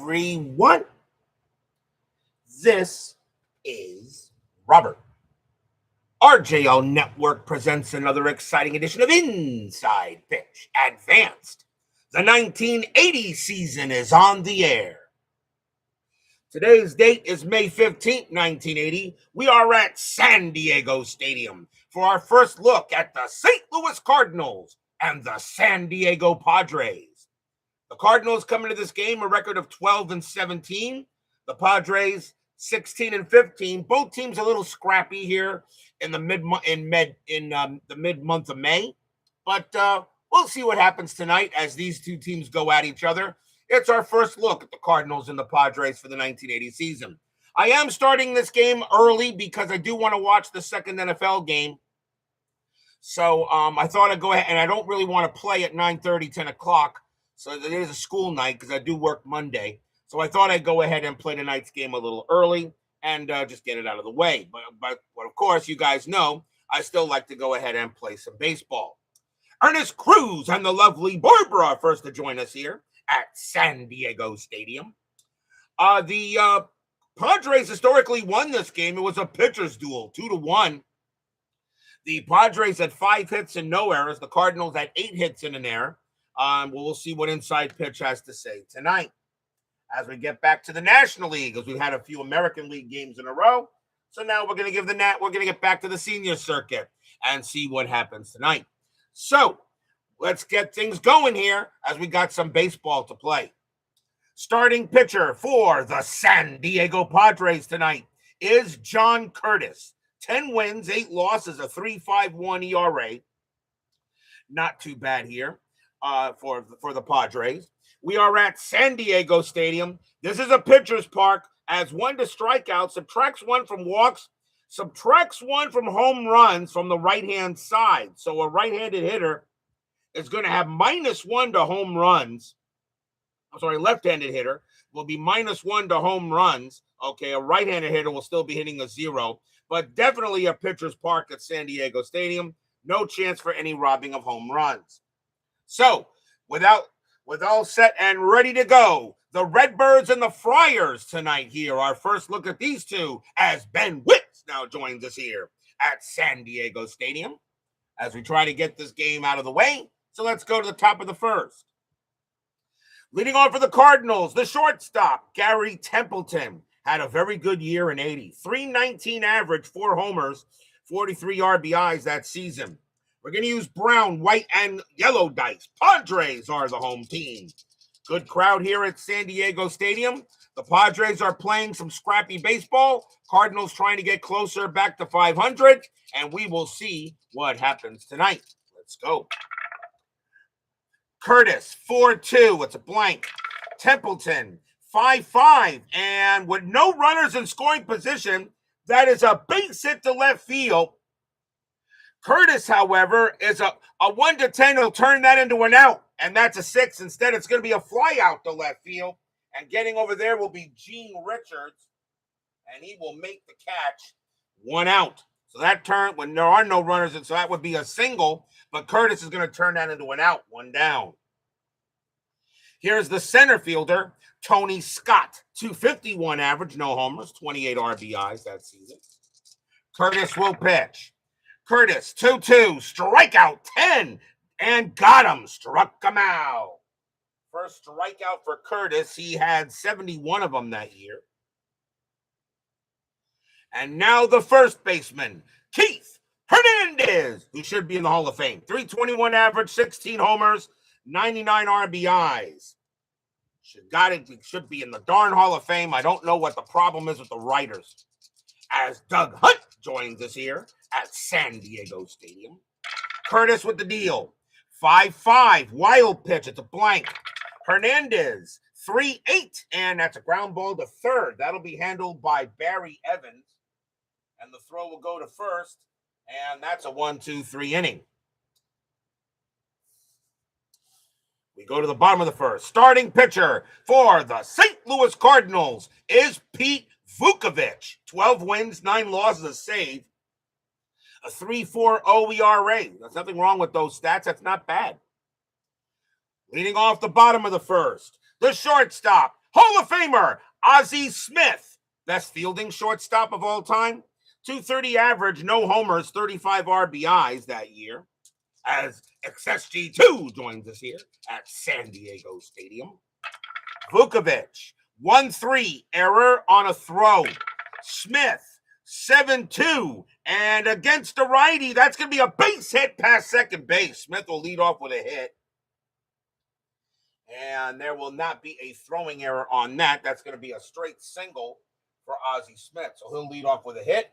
everyone. This is Robert. RJO Network presents another exciting edition of Inside Pitch Advanced. The 1980 season is on the air. Today's date is May 15th, 1980. We are at San Diego Stadium for our first look at the St. Louis Cardinals and the San Diego Padres. The Cardinals come into this game a record of 12-17. The Padres 16-15. Both teams a little scrappy here in the mid-month of May, but we'll see what happens tonight as these two teams go at each other. It's our first look at the Cardinals and the Padres for the 1980 season. I am starting this game early because I do want to watch the second NFL game. So I thought I'd go ahead, and I don't really want to play at 9:30, 10 o'clock. So it is a school night because I do work Monday. So I thought I'd go ahead and play tonight's game a little early and just get it out of the way. But of course, you guys know I still like to go ahead and play some baseball. Ernest Cruz and the lovely Barbara are first to join us here at San Diego Stadium. The Padres historically won this game. It was a pitcher's duel, 2-1. The Padres had 5 hits and no errors. The Cardinals had 8 hits and an error. We'll see what Inside Pitch has to say tonight. As we get back to the National League, as we've had a few American League games in a row. So now we're going to get back to the senior circuit and see what happens tonight. So let's get things going here as we got some baseball to play. Starting pitcher for the San Diego Padres tonight is John Curtis. 10 wins, 8 losses, a 3.51 ERA. Not too bad here for the Padres. We are at San Diego Stadium. This is a pitcher's park. Adds 1 to strikeouts, subtracts 1 from walks, subtracts 1 from home runs from the right-hand side. So a right-handed hitter is going to have -1 to home runs. I'm sorry, left-handed hitter will be -1 to home runs. Okay, a right-handed hitter will still be hitting a 0, but definitely a pitcher's park at San Diego Stadium. No chance for any robbing of home runs. So, with all set and ready to go, the Redbirds and the Friars tonight here. Our first look at these two as Ben Wicks now joins us here at San Diego Stadium as we try to get this game out of the way. So let's go to the top of the first. Leading off for the Cardinals, the shortstop, Gary Templeton, had a very good year in 80. 319 average, 4 homers, 43 RBIs that season. We're going to use brown, white, and yellow dice. Padres are the home team. Good crowd here at San Diego Stadium. The Padres are playing some scrappy baseball. Cardinals trying to get closer back to 500, and we will see what happens tonight. Let's go. Curtis, 4-2. It's a blank. Templeton, 5-5. And with no runners in scoring position, that is a base hit to left field. Curtis, however, is a 1-10. He'll turn that into an out, and that's a 6. Instead, it's going to be a fly out to left field, and getting over there will be Gene Richards, and he will make the catch. 1 out. So that turn, when there are no runners, and so that would be a single, but Curtis is going to turn that into an out. 1 down. Here's the center fielder, Tony Scott. 251 average, no homers, 28 RBIs that season. Curtis will pitch. Curtis, 2-2, strikeout 10, and got him, struck him out. First strikeout for Curtis. He had 71 of them that year. And now the first baseman, Keith Hernandez, who should be in the Hall of Fame. 321 average, 16 homers, 99 RBIs. Should be in the darn Hall of Fame. I don't know what the problem is with the writers. As Doug Hunt joins us here at San Diego Stadium. Curtis with the deal. 5-5. Wild pitch. It's a blank. Hernandez. 3-8. And that's a ground ball to third. That'll be handled by Barry Evans. And the throw will go to first. And that's a 1-2-3 inning. We go to the bottom of the first. Starting pitcher for the St. Louis Cardinals is Pete Vuckovich. 12 wins, 9 losses, a save. A 3.40 ERA. There's nothing wrong with those stats. That's not bad. Leading off the bottom of the first, the shortstop, Hall of Famer Ozzie Smith, best fielding shortstop of all time. 230 average, no homers, 35 RBIs that year. As XSG2 joins us here at San Diego Stadium. Vuckovich, 1-3, error on a throw. Smith, 7-2, and against a righty, that's going to be a base hit past second base. Smith will lead off with a hit. And there will not be a throwing error on that. That's going to be a straight single for Ozzie Smith. So he'll lead off with a hit.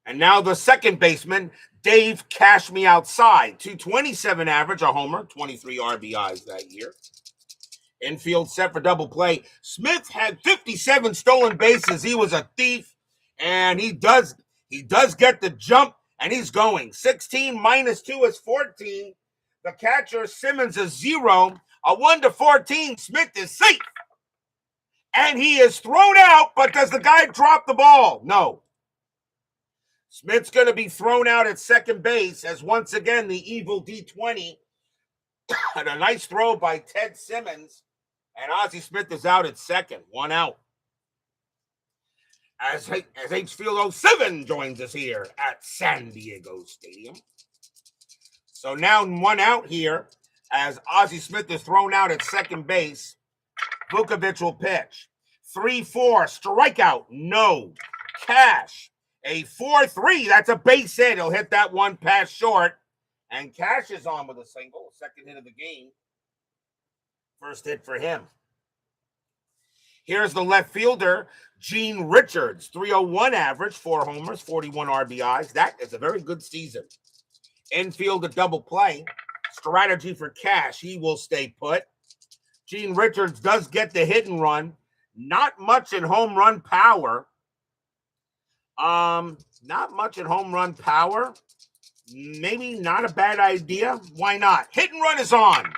And now the second baseman, Dave Cash Me Outside. 227 average, a homer, 23 RBIs that year. Infield set for double play. Smith had 57 stolen bases. He was a thief, and he does get the jump, and he's going. 16 minus 2 is 14. The catcher, Simmons, is 0. A 1-14. Smith is safe. And he is thrown out, but does the guy drop the ball? No. Smith's going to be thrown out at second base as once again the evil D20 and a nice throw by Ted Simmons. And Ozzie Smith is out at second. 1 out. As Hfield 07 joins us here at San Diego Stadium. So now 1 out here as Ozzie Smith is thrown out at second base. Vuckovich will pitch. 3-4, strikeout, no. Cash, a 4-3, that's a base hit. He'll hit that one pass short. And Cash is on with a single, second hit of the game. First hit for him. Here's the left fielder, Gene Richards. 301 average, 4 homers, 41 RBIs. That is a very good season. Infield a double play. Strategy for Cash. He will stay put. Gene Richards does get the hit and run. Not much in home run power. Not much in home run power. Maybe not a bad idea. Why not? Hit and run is on.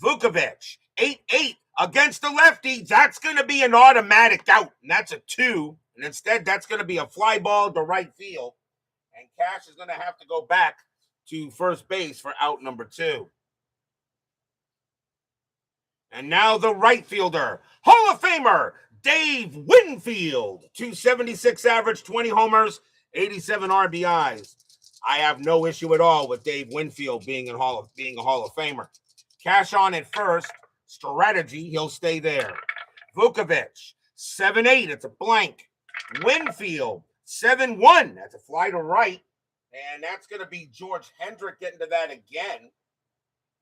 Vuckovich, 8-8 against the lefty. That's going to be an automatic out, and that's a 2. And instead, that's going to be a fly ball to right field. And Cash is going to have to go back to first base for out number 2. And now the right fielder, Hall of Famer, Dave Winfield. 276 average, 20 homers, 87 RBIs. I have no issue at all with Dave Winfield being a Hall of Famer. Cash on at first. Strategy, he'll stay there. Vuckovich, 7-8, it's a blank. Winfield, 7-1, that's a fly to right. And that's going to be George Hendrick getting to that again.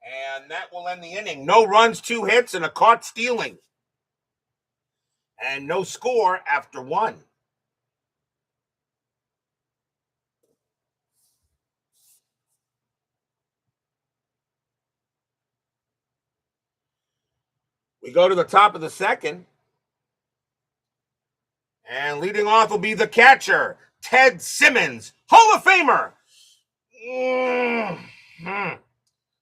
And that will end the inning. No runs, 2 hits, and a caught stealing. And no score after 1. We go to the top of the second. And leading off will be the catcher, Ted Simmons, Hall of Famer.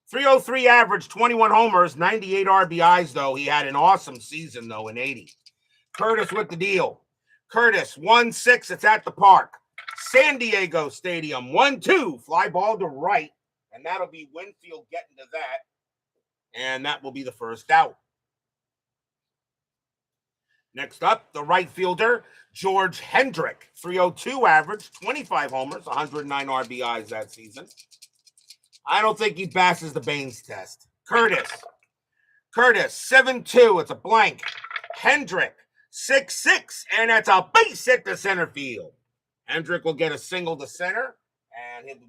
303 average, 21 homers, 98 RBIs, though. He had an awesome season, though, in 80. Curtis with the deal. Curtis, 1-6, it's at the park. San Diego Stadium, 1-2, fly ball to right. And that'll be Winfield getting to that. And that will be the first out. Next up, the right fielder, George Hendrick. 302 average, 25 homers, 109 RBIs that season. I don't think he passes the Baines test. Curtis, 7-2, it's a blank. Hendrick, 6-6, and that's a base hit to center field. Hendrick will get a single to center, and that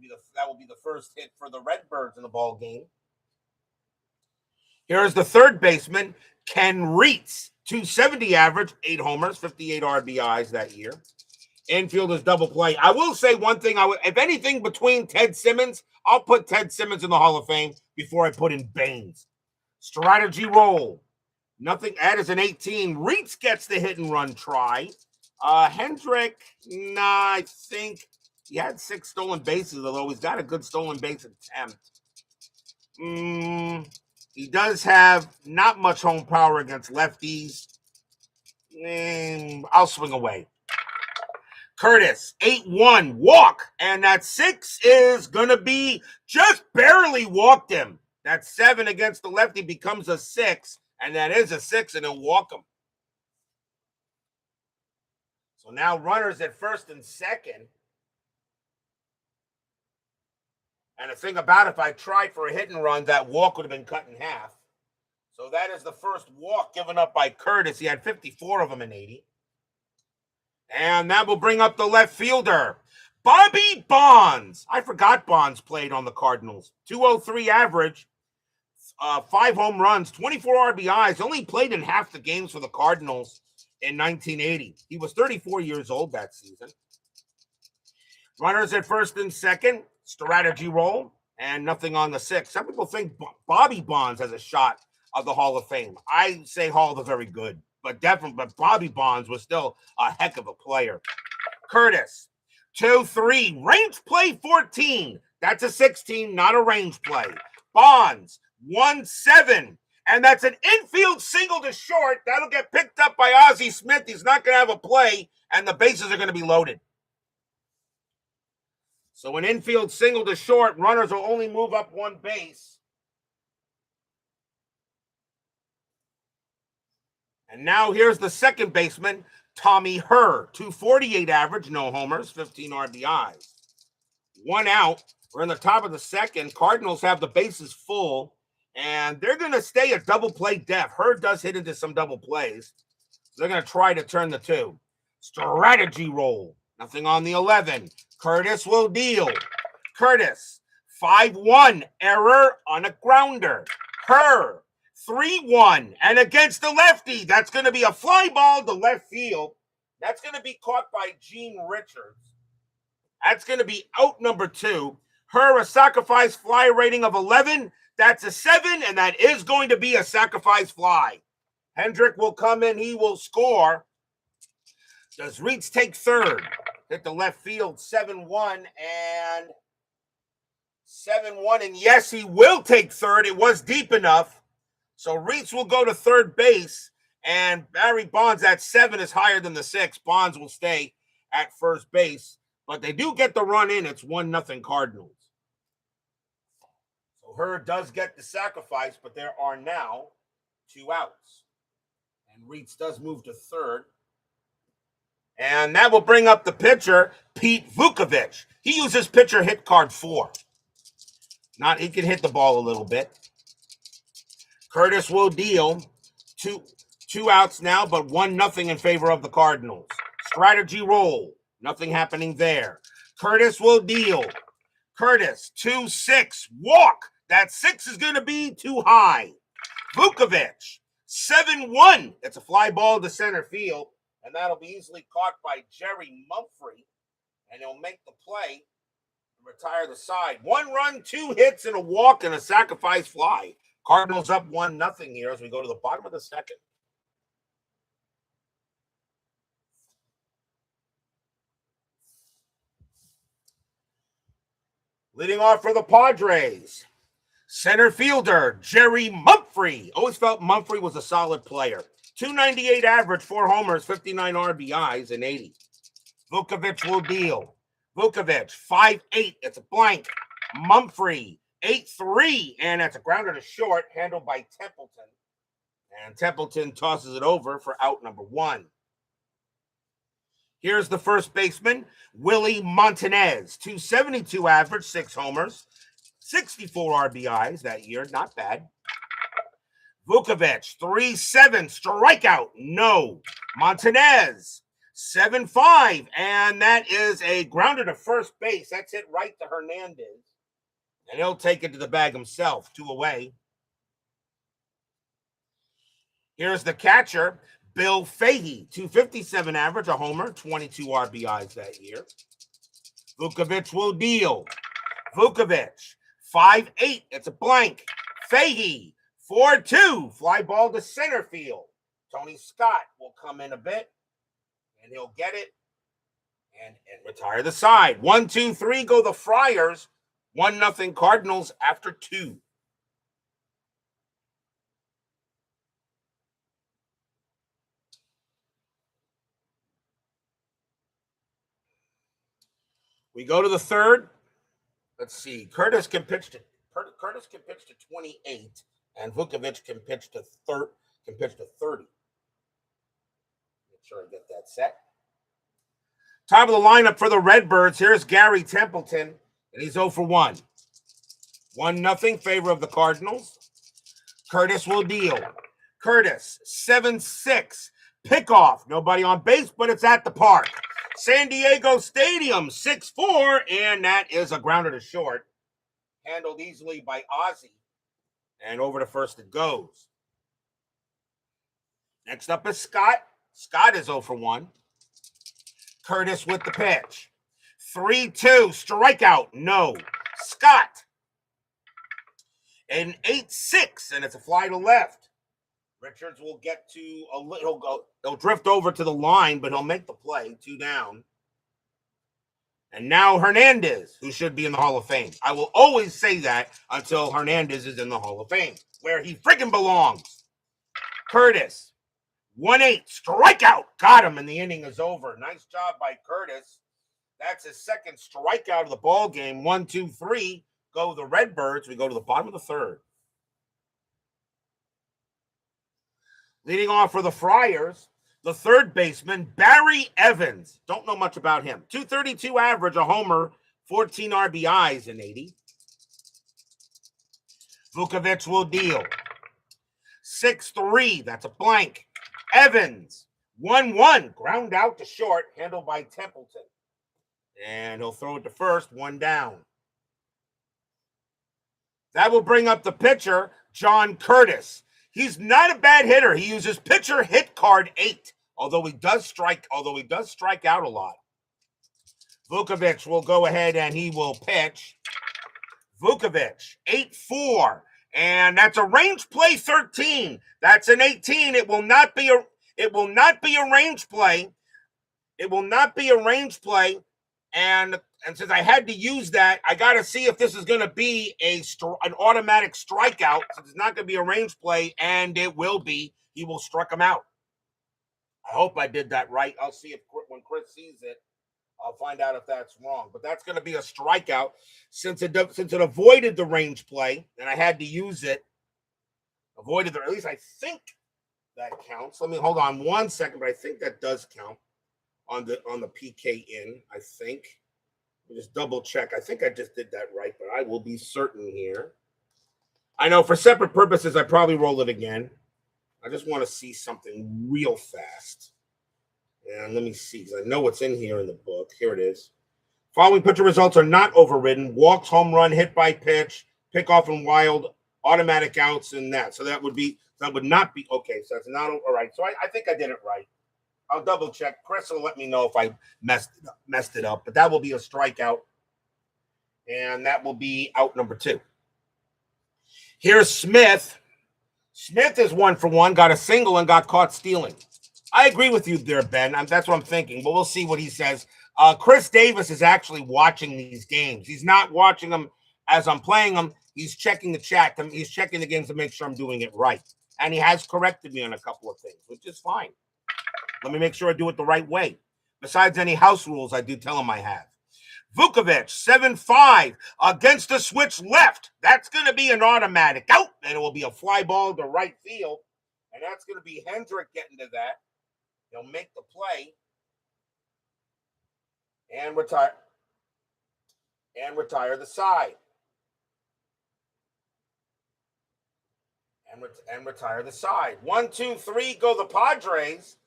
will be the first hit for the Redbirds in the ball game. Here's the third baseman, Ken Reitz. 270 average, 8 homers, 58 RBIs that year. Infield is double play. I will say one thing. If anything between Ted Simmons, I'll put Ted Simmons in the Hall of Fame before I put in Baines. Strategy roll. Nothing. That is an 18. Reitz gets the hit and run try. Hendrick, I think he had 6 stolen bases, although he's got a good stolen base attempt. He does have not much home power against lefties. I'll swing away. Curtis, 8-1, walk. And that 6 is going to be just barely walked him. That 7 against the lefty becomes a 6. And that is a 6, and he'll walk him. So now runners at first and second. And the thing about it, if I tried for a hit and run, that walk would have been cut in half. So that is the first walk given up by Curtis. He had 54 of them in 80. And that will bring up the left fielder, Bobby Bonds. I forgot Bonds played on the Cardinals. 203 average, 5 home runs, 24 RBIs. Only played in half the games for the Cardinals in 1980. He was 34 years old that season. Runners at first and second, strategy roll, and nothing on the 6. Some people think Bobby Bonds has a shot of the Hall of Fame. I say Hall of the Very Good, but Bobby Bonds was still a heck of a player. Curtis, 2-3, range play 14. That's a 16, not a range play. Bonds, 1-7, and that's an infield single to short. That'll get picked up by Ozzie Smith. He's not going to have a play, and the bases are going to be loaded. So an infield single to short, runners will only move up one base. And now here's the second baseman, Tommy Herr. 248 average, no homers, 15 RBIs. 1 out. We're in the top of the second. Cardinals have the bases full, and they're going to stay at double play depth. Herr does hit into some double plays. They're going to try to turn the 2. Strategy roll. Nothing on the 11. Curtis will deal. Curtis, 5-1, error on a grounder. Herr, 3-1, and against the lefty. That's going to be a fly ball to left field. That's going to be caught by Gene Richards. That's going to be out number 2. Herr, a sacrifice fly rating of 11. That's a 7, and that is going to be a sacrifice fly. Hendrick will come in. He will score. Does Reitz take third? Hit the left field, 7-1, and 7-1, and yes, he will take third. It was deep enough. So Reitz will go to third base, and Barry Bonds at 7 is higher than the 6. Bonds will stay at first base, but they do get the run in. It's 1-0 Cardinals. So Herr does get the sacrifice, but there are now 2 outs. And Reitz does move to third. And that will bring up the pitcher, Pete Vuckovich. He uses pitcher hit card 4. He can hit the ball a little bit. Curtis will deal. Two outs now, but 1-0 in favor of the Cardinals. Strategy roll. Nothing happening there. Curtis will deal. Curtis, 2-6. Walk. That 6 is going to be too high. Vuckovich, 7-1. It's a fly ball to center field. And that'll be easily caught by Jerry Mumphrey. And he'll make the play and retire the side. 1 run, 2 hits, and a walk, and a sacrifice fly. Cardinals up 1-0 here as we go to the bottom of the second. Leading off for the Padres, center fielder Jerry Mumphrey. Always felt Mumphrey was a solid player. 298 average, 4 homers, 59 RBIs, and 80. Vuckovich will deal. Vuckovich, 5-8. It's a blank. Mumphrey, 8-3. And that's a grounder to short, handled by Templeton. And Templeton tosses it over for out number 1. Here's the first baseman, Willie Montanez. 272 average, 6 homers, 64 RBIs that year. Not bad. Vuckovich, 3-7, strikeout, no. Montanez, 7-5, and that is a grounder to first base. That's hit right to Hernandez, and he'll take it to the bag himself, 2 away. Here's the catcher, Bill Fahey, 257 average, a homer, 22 RBIs that year. Vuckovich will deal. Vuckovich, 5-8, it's a blank. Fahey, 4-2, fly ball to center field. Tony Scott will come in a bit, and he'll get it and retire the side. 1-2-3 go the Friars. 1-0 Cardinals after 2. We go to the third. Let's see. Curtis can pitch to 28. And Vuckovich can pitch to can pitch to 30. Make sure I get that set. Top of the lineup for the Redbirds. Here's Gary Templeton, and he's 0 for 1. 1-0 favor of the Cardinals. Curtis will deal. Curtis, 7-6. Pickoff. Nobody on base, but it's at the park. San Diego Stadium, 6-4, and that is a grounder to short. Handled easily by Ozzie. And over to first it goes. Next up is Scott. Scott is 0 for 1. Curtis with the pitch. 3-2, strikeout, no. Scott. An 8-6, and it's a fly to left. Richards will get to a little, he'll drift over to the line, but he'll make the play, 2 down. And now Hernandez, who should be in the Hall of Fame. I will always say that until Hernandez is in the Hall of Fame, where he friggin' belongs. Curtis. 1-8, strikeout. Got him, and the inning is over. Nice job by Curtis. That's his second strikeout of the ball game. 1, 2, 3. Go the Redbirds. We go to the bottom of the third. Leading off for the Friars, the third baseman, Barry Evans. Don't know much about him. 232 average, a homer, 14 RBIs in 80. Vuckovich will deal. 6-3, that's a blank. Evans, 1-1, ground out to short, handled by Templeton. And he'll throw it to first, 1 down. That will bring up the pitcher, John Curtis. He's not a bad hitter. He uses pitcher hit card 8, although he does strike out a lot. Vuckovich will go ahead and he will pitch. Vuckovich, 8-4. And that's a range play 13. That's an 18. It will not be a range play. It will not be a range play. And since I had to use that, I got to see if this is going to be an automatic strikeout. Since it's not going to be a range play, and it will be. He will strike him out. I hope I did that right. I'll see if when Chris sees it, I'll find out if that's wrong. But that's going to be a strikeout since it avoided the range play, and I had to use it. Avoided at least I think that counts. Let me hold on 1 second, but I think that does count on the PK in. I think. Let me just double check. I think I just did that right, but I will be certain here. I know for separate purposes, I probably roll it again. I just want to see something real fast. And let me see, because I know what's in here in the book. Here it is. Following pitcher results are not overridden. Walks, home run, hit by pitch, pickoff and wild, automatic outs, and that. So that would not be, okay, so that's not, all right. So I think I did it right. I'll double check. Chris will let me know if I messed it up, but that will be a strikeout. And that will be out number 2. Here's Smith. Smith is 1 for 1, got a single and got caught stealing. I agree with you there, Ben. That's what I'm thinking, but we'll see what he says. Chris Davis is actually watching these games. He's not watching them as I'm playing them. He's checking the chat. He's checking the games to make sure I'm doing it right. And he has corrected me on a couple of things, which is fine. Let me make sure I do it the right way. Besides any house rules, I do tell him I have. Vuckovich, 7-5 against the switch left. That's going to be an automatic out, and it will be a fly ball to right field. And that's going to be Hendrick getting to that. He'll make the play and retire the side. And retire the side. 1, 2, 3, go the Padres.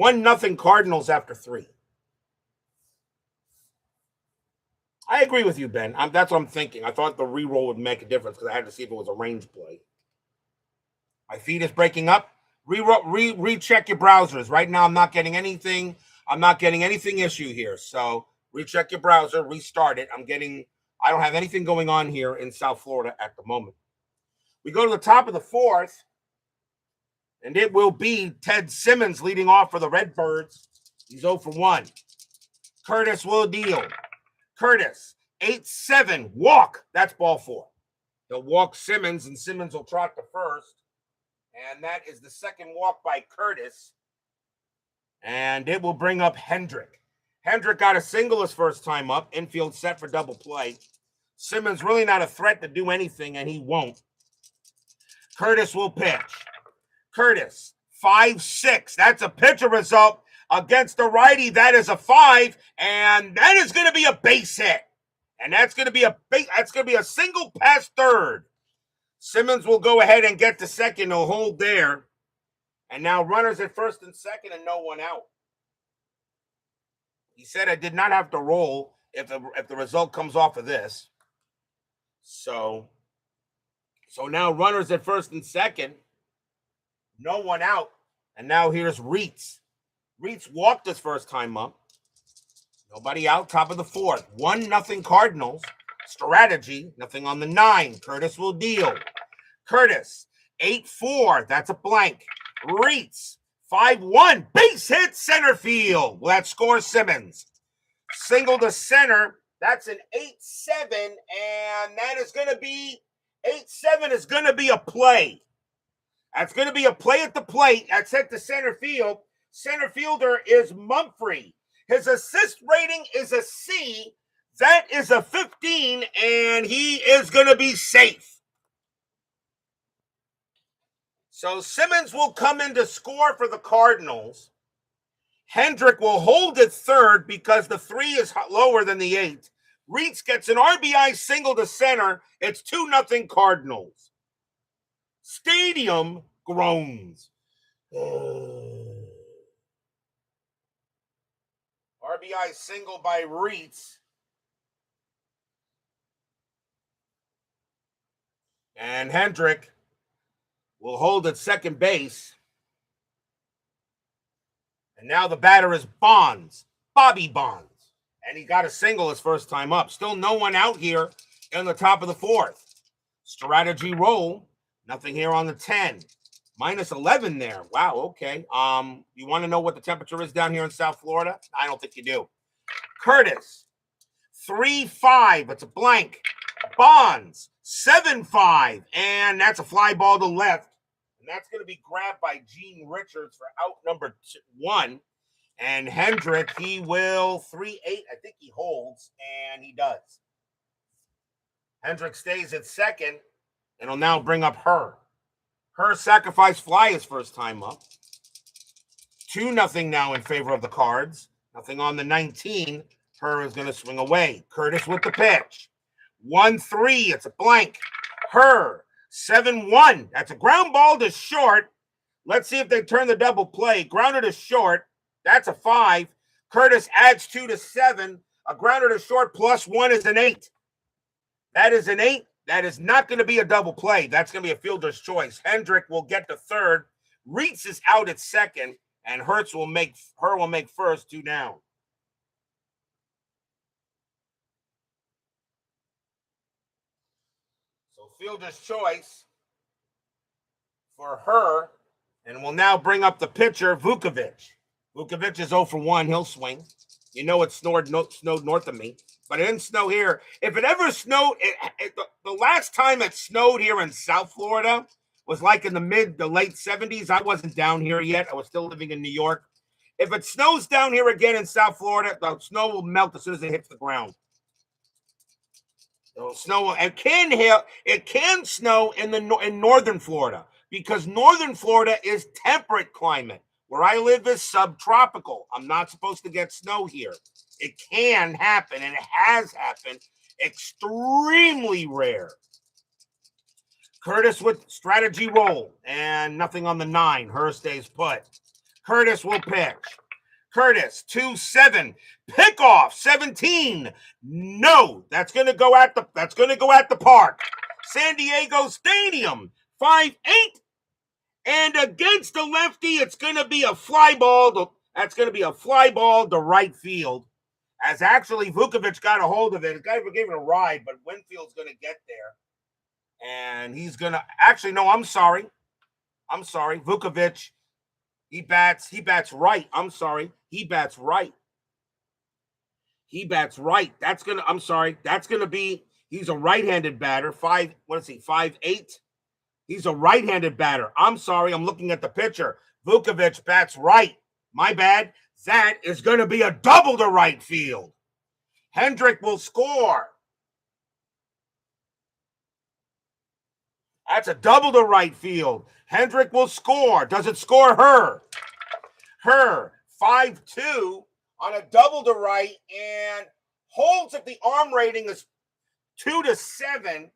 1-0 Cardinals after 3. I agree with you, Ben. That's what I'm thinking. I thought the reroll would make a difference because I had to see if it was a range play. My feed is breaking up. Recheck your browsers. Right now, I'm not getting anything. I'm not getting anything issue here. So recheck your browser, restart it. I don't have anything going on here in South Florida at the moment. We go to the top of the 4th, and it will be Ted Simmons leading off for the Redbirds. He's 0 for 1. Curtis will deal. Curtis, 8-7, walk. That's ball 4. He'll walk Simmons, and Simmons will trot to first. And that is the second walk by Curtis. And it will bring up Hendrick. Hendrick got a single his first time up. Infield set for double play. Simmons really not a threat to do anything, and he won't. Curtis will pitch. Curtis, 5-6. That's a pitcher result against the righty. That is a 5, and that is going to be a base hit. And that's going to be a single past third. Simmons will go ahead and get to second. He'll hold there. And now runners at first and second and no one out. He said I did not have to roll if the result comes off of this. So now runners at first and second. No one out. And now here's Reitz. Reitz walked his first time up. Nobody out, top of the fourth. 1-0 Cardinals. Strategy, nothing on the 9. Curtis will deal. Curtis, 8-4. That's a blank. Reitz, 5-1. Base hit center field. Well, that scores Simmons. Single to center. That's an 8-7. And that is going to be, 8-7 is going to be a play. That's going to be a play at the plate. That's hit to center field. Center fielder is Mumphrey. His assist rating is a C. That is a 15, and he is going to be safe. So Simmons will come in to score for the Cardinals. Hendrick will hold at third because the 3 is lower than the 8. Reitz gets an RBI single to center. It's 2-0 Cardinals. Stadium groans. RBI single by Reitz. And Hendrick will hold at second base. And now the batter is Bonds, Bobby Bonds. And he got a single his first time up. Still no one out here in the top of the fourth. Strategy roll. Nothing here on the 10. Minus 11 there. Wow, okay. You want to know what the temperature is down here in South Florida? I don't think you do. Curtis, 3-5. It's a blank. Bonds, 7-5. And that's a fly ball to left. And that's going to be grabbed by Gene Richards for out number 1. And Hendrick, he will 3-8. I think he holds, and he does. Hendrick stays at second, and will now bring up her. Her sacrifice fly his first time up. 2-0 now in favor of the Cards. Nothing on the 19. Her is going to swing away. Curtis with the pitch. 1-3. It's a blank. Her. 7-1. That's a ground ball to short. Let's see if they turn the double play. Grounder to short. That's a 5. Curtis adds 2 to 7. A grounder to short plus 1 is an 8. That is an 8. That is not going to be a double play. That's going to be a fielder's choice. Hendrick will get to third. Reitz is out at second, and Hertz will make first, 2 down. So fielder's choice for her, and we'll now bring up the pitcher, Vuckovich. Vuckovich is 0 for 1. He'll swing. You know it snowed north of me. But it didn't snow here. If it ever snowed, the last time it snowed here in South Florida was like in the late 70s. I wasn't down here yet. I was still living in New York. If it snows down here again in South Florida, the snow will melt as soon as it hits the ground. It'll snow. It can snow in northern Florida because northern Florida is temperate climate. Where I live is subtropical. I'm not supposed to get snow here. It can happen, and it has happened. Extremely rare. Curtis with strategy roll, and nothing on the 9. Her stays put. Curtis will pitch. Curtis, 2-7. Pickoff, 17. No, that's going to go at the park. San Diego Stadium, 5-8. And against the lefty, it's going to be a fly ball. That's going to be a fly ball to right field. As actually Vuckovich got a hold of it. The guy gave it a ride, but Winfield's going to get there. And he's going to – actually, no, I'm sorry. Vuckovich, he bats right. I'm sorry. He bats right. That's going to be – he's a right-handed batter. 5'8"? He's a right-handed batter. I'm sorry. I'm looking at the pitcher. Vuckovich bats right. My bad. That is going to be a double to right field. Hendrick will score. That's a double to right field. Hendrick will score. Does it score her? Her 5-2 on a double to right and holds if the arm rating is 2-7.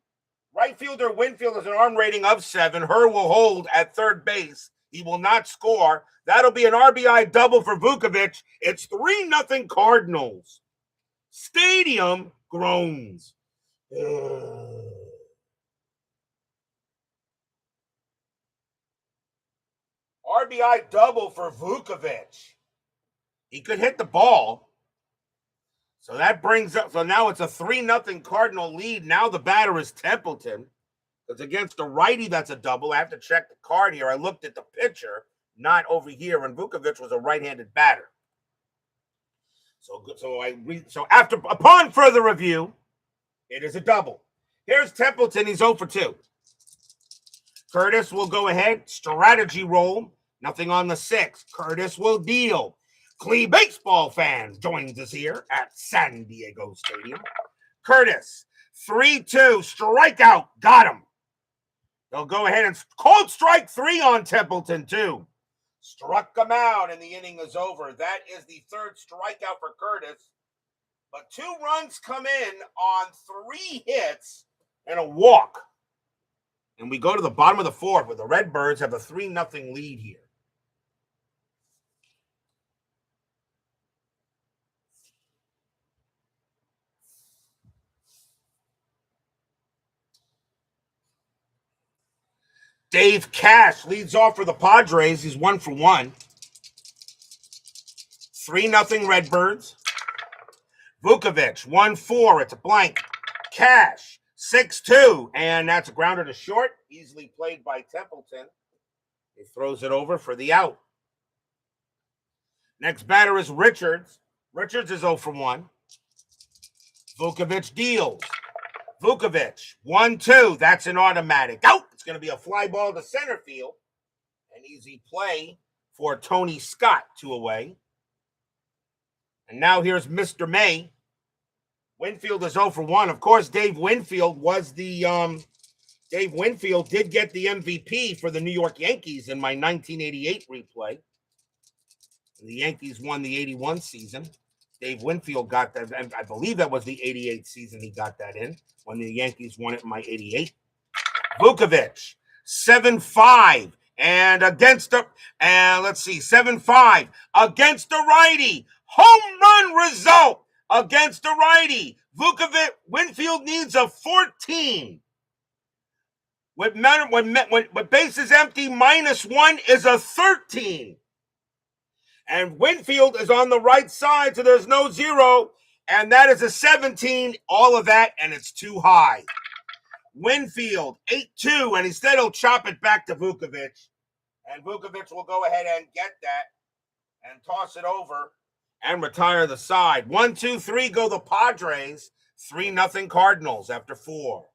Right fielder Winfield has an arm rating of 7. Her will hold at third base. He will not score. That'll be an RBI double for Vuckovich. It's 3-0 Cardinals. Stadium groans. RBI double for Vuckovich. He could hit the ball. So that brings up, so now it's a 3-0 Cardinal lead. Now the batter is Templeton. It's against the righty, that's a double. I have to check the card here. I looked at the pitcher, not over here, and Vuckovich was a right-handed batter. Upon further review, it is a double. Here's Templeton. He's 0 for 2. Curtis will go ahead. Strategy roll. Nothing on the 6. Curtis will deal. Clee baseball fan joins us here at San Diego Stadium. Curtis, 3-2, strikeout, got him. They'll go ahead and called strike 3 on Templeton, too. Struck him out, and the inning is over. That is the third strikeout for Curtis. But 2 runs come in on 3 hits and a walk. And we go to the bottom of the 4th, where the Redbirds have a 3-0 lead here. Dave Cash leads off for the Padres. He's 1 for 1. 3-0 Redbirds. Vuckovich, 1-4. It's a blank. Cash, 6-2. And that's a grounder to short. Easily played by Templeton. He throws it over for the out. Next batter is Richards. Richards is 0 for 1. Vuckovich deals. Vuckovich, 1-2. That's an automatic out. It's going to be a fly ball to center field. An easy play for Tony Scott, 2 away. And now here's Mr. May. Winfield is 0 for 1. Of course, Dave Winfield did get the MVP for the New York Yankees in my 1988 replay. The Yankees won the 81 season. Dave Winfield got that. I believe that was the 88 season he got that in, when the Yankees won it in my 88. Vuckovich, 7-5. And against the, and let's see, 7-5 against the righty. Home run result against the righty. Vuckovich, Winfield needs a 14. With bases empty, -1 is a 13. And Winfield is on the right side, so there's no 0. And that is a 17. All of that, and it's too high. Winfield, 8-2, and instead he'll chop it back to Vuckovich. And Vuckovich will go ahead and get that and toss it over and retire the side. 1, 2, 3 go the Padres. 3-0 Cardinals after 4.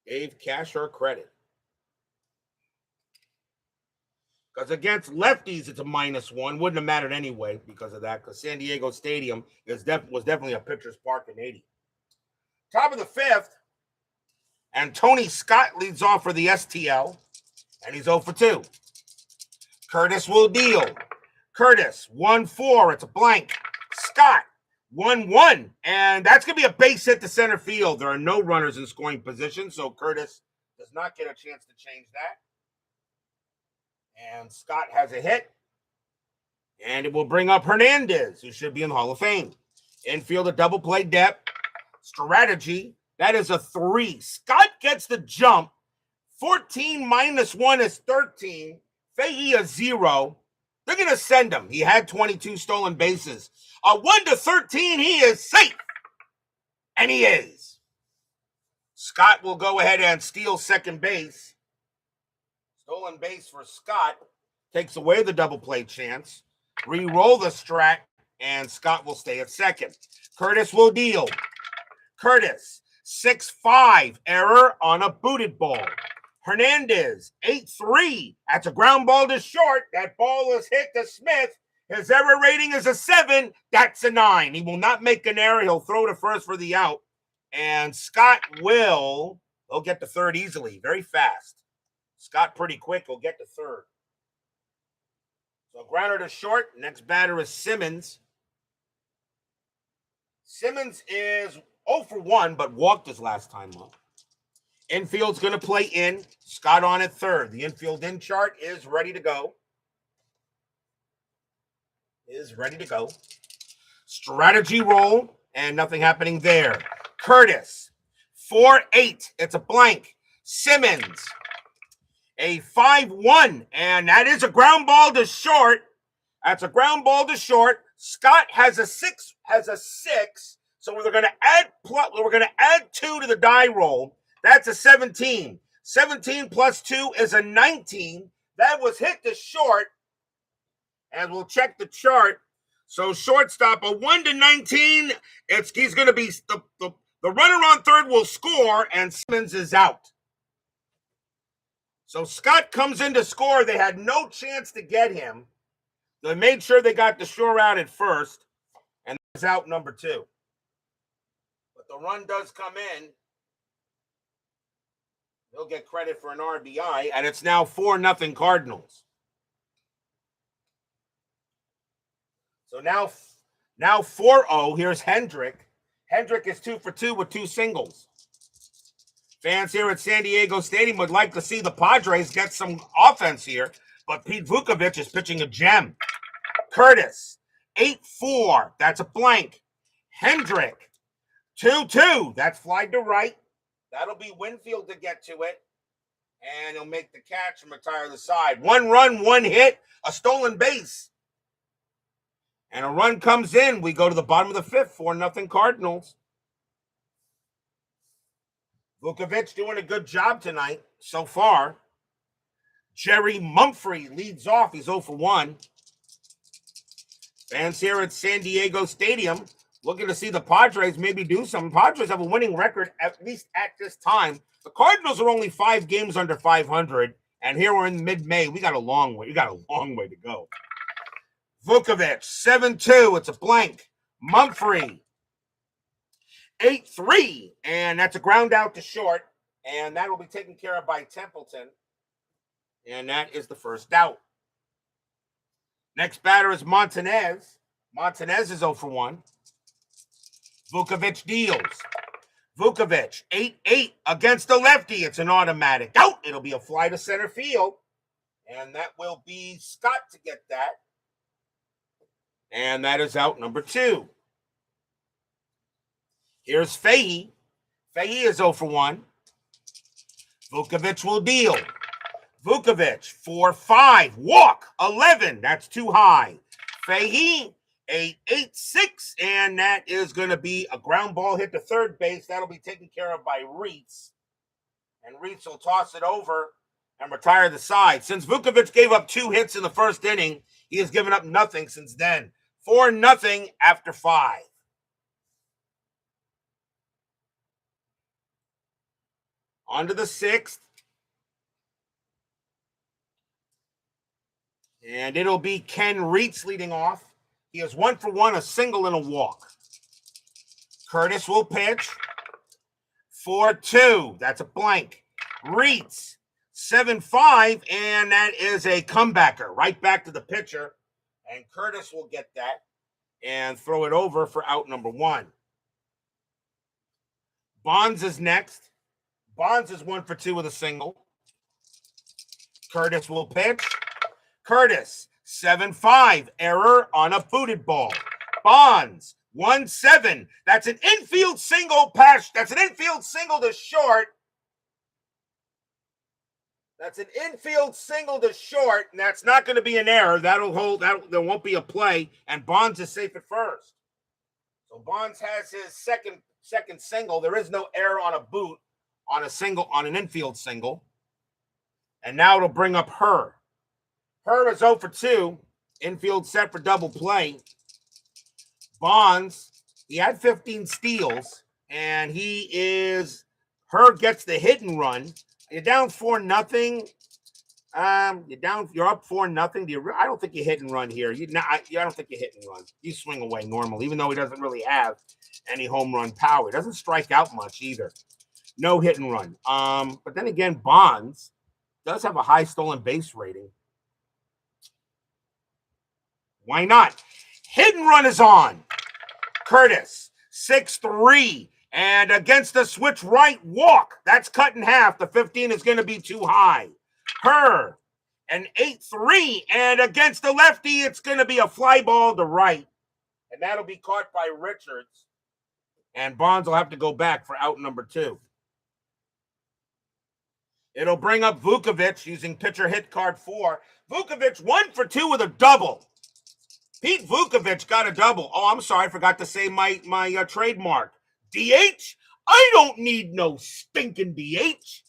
Gave Cash her credit. Because against lefties, it's a -1. Wouldn't have mattered anyway because of that, because San Diego Stadium was definitely a pitcher's park in 80. Top of the 5th, and Tony Scott leads off for the STL, and he's 0 for 2. Curtis will deal. Curtis, 1-4. It's a blank. Scott, 1-1. And that's going to be a base hit to center field. There are no runners in scoring position, so Curtis does not get a chance to change that. And Scott has a hit. And it will bring up Hernandez, who should be in the Hall of Fame. Infield, a double play depth. Strategy, that is a 3. Scott gets the jump. 14 -1 is 13. Fahey a 0. They're going to send him. He had 22 stolen bases. A 1-13, he is safe. And he is. Scott will go ahead and steal second base. Stolen base for Scott. Takes away the double play chance. Re-roll the strat, and Scott will stay at second. Curtis will deal. Curtis, 6-5. Error on a booted ball. Hernandez, 8-3. That's a ground ball to short. That ball is hit to Smith. His error rating is a 7. That's a 9. He will not make an error. He'll throw to first for the out. And Scott will get to third easily, very fast. Scott pretty quick will get to third. So grounder to short. Next batter is Simmons. Simmons is 0 for 1, but walked his last time up. Infield's going to play in. Scott on at third. The infield in chart is ready to go. Strategy roll, and nothing happening there. Curtis, 4-8. It's a blank. Simmons, a 5-1, and that is a ground ball to short. That's a ground ball to short. Scott has a 6. So we're going to add 2 to the die roll. That's a 17. 17 plus 2 is a 19. That was hit to short. And we'll check the chart. So shortstop, a 1 to 19. He's going to be the runner on third will score, and Simmons is out. So Scott comes in to score. They had no chance to get him. They made sure they got the shore out at first, and that's out number 2. But the run does come in. He'll get credit for an RBI, and it's now 4-0 Cardinals. So now 4-0. Here's Hendrick. Hendrick is 2 for 2 with 2 singles. Fans here at San Diego Stadium would like to see the Padres get some offense here, but Pete Vuckovich is pitching a gem. Curtis, 8-4. That's a blank. Hendrick, 2-2. That's flied to right. That'll be Winfield to get to it. And he'll make the catch and retire the side. 1 run, 1 hit, a stolen base. And a run comes in. We go to the bottom of the 5th, 4-0 Cardinals. Vuckovich doing a good job tonight so far. Jerry Mumphrey leads off. He's 0 for 1. Fans here at San Diego Stadium looking to see the Padres maybe do something. Padres have a winning record, at least at this time. The Cardinals are only 5 games under 500, and here we're in mid-May. We got a long way to go. Vuckovich, 7-2. It's a blank. Mumphrey, 8-3. And that's a ground out to short. And that will be taken care of by Templeton. And that is the first out. Next batter is Montanez. Montanez is 0 for 1. Vuckovich deals. Vuckovich, 8-8 against the lefty. It's an automatic out. It'll be a fly to center field. And that will be Scott to get that. And that is out number 2. Here's Fahey. Fahey is 0 for 1. Vuckovich will deal. Vuckovich, 4-5. Walk, 11. That's too high. Fahey, 8-6. And that is going to be a ground ball hit to third base. That'll be taken care of by Reitz. And Reitz will toss it over and retire the side. Since Vuckovich gave up 2 hits in the first inning, he has given up nothing since then. 4-0 after 5. On to the 6th. And it'll be Ken Reitz leading off. He has 1 for 1, a single and a walk. Curtis will pitch. 4-2. That's a blank. Reitz, 7-5, and that is a comebacker. Right back to the pitcher. And Curtis will get that and throw it over for out number 1. Bonds is next. Bonds is 1 for 2 with a single. Curtis will pitch. Curtis, 7-5, error on a booted ball. Bonds, 1-7. That's an infield single pass. That's an infield single to short. That's an infield single to short, and that's not going to be an error. That'll hold. There won't be a play, and Bonds is safe at first. So Bonds has his second single. There is no error on a boot on an infield single. And now it'll bring up Herr. Herr is 0 for 2. Infield set for double play. Bonds, he had 15 steals, and Herr gets the hit and run. You're down 4-0. You're down. You're up 4-0. I don't think you hit and run here. I don't think you hit and run. You swing away normal, even though he doesn't really have any home run power. He doesn't strike out much either. No hit and run. But then again, Bonds does have a high stolen base rating. Why not? Hit and run is on. Curtis, 6-3. And against the switch right walk, that's cut in half. The 15 is going to be too high. Her, an 8-3. And against the lefty, it's going to be a fly ball to right. And that'll be caught by Richards. And Bonds will have to go back for out number 2. It'll bring up Vuckovich using pitcher hit card 4. Vuckovich 1 for 2 with a double. Pete Vuckovich got a double. Oh, I'm sorry. I forgot to say my trademark. DH? I don't need no stinking DH.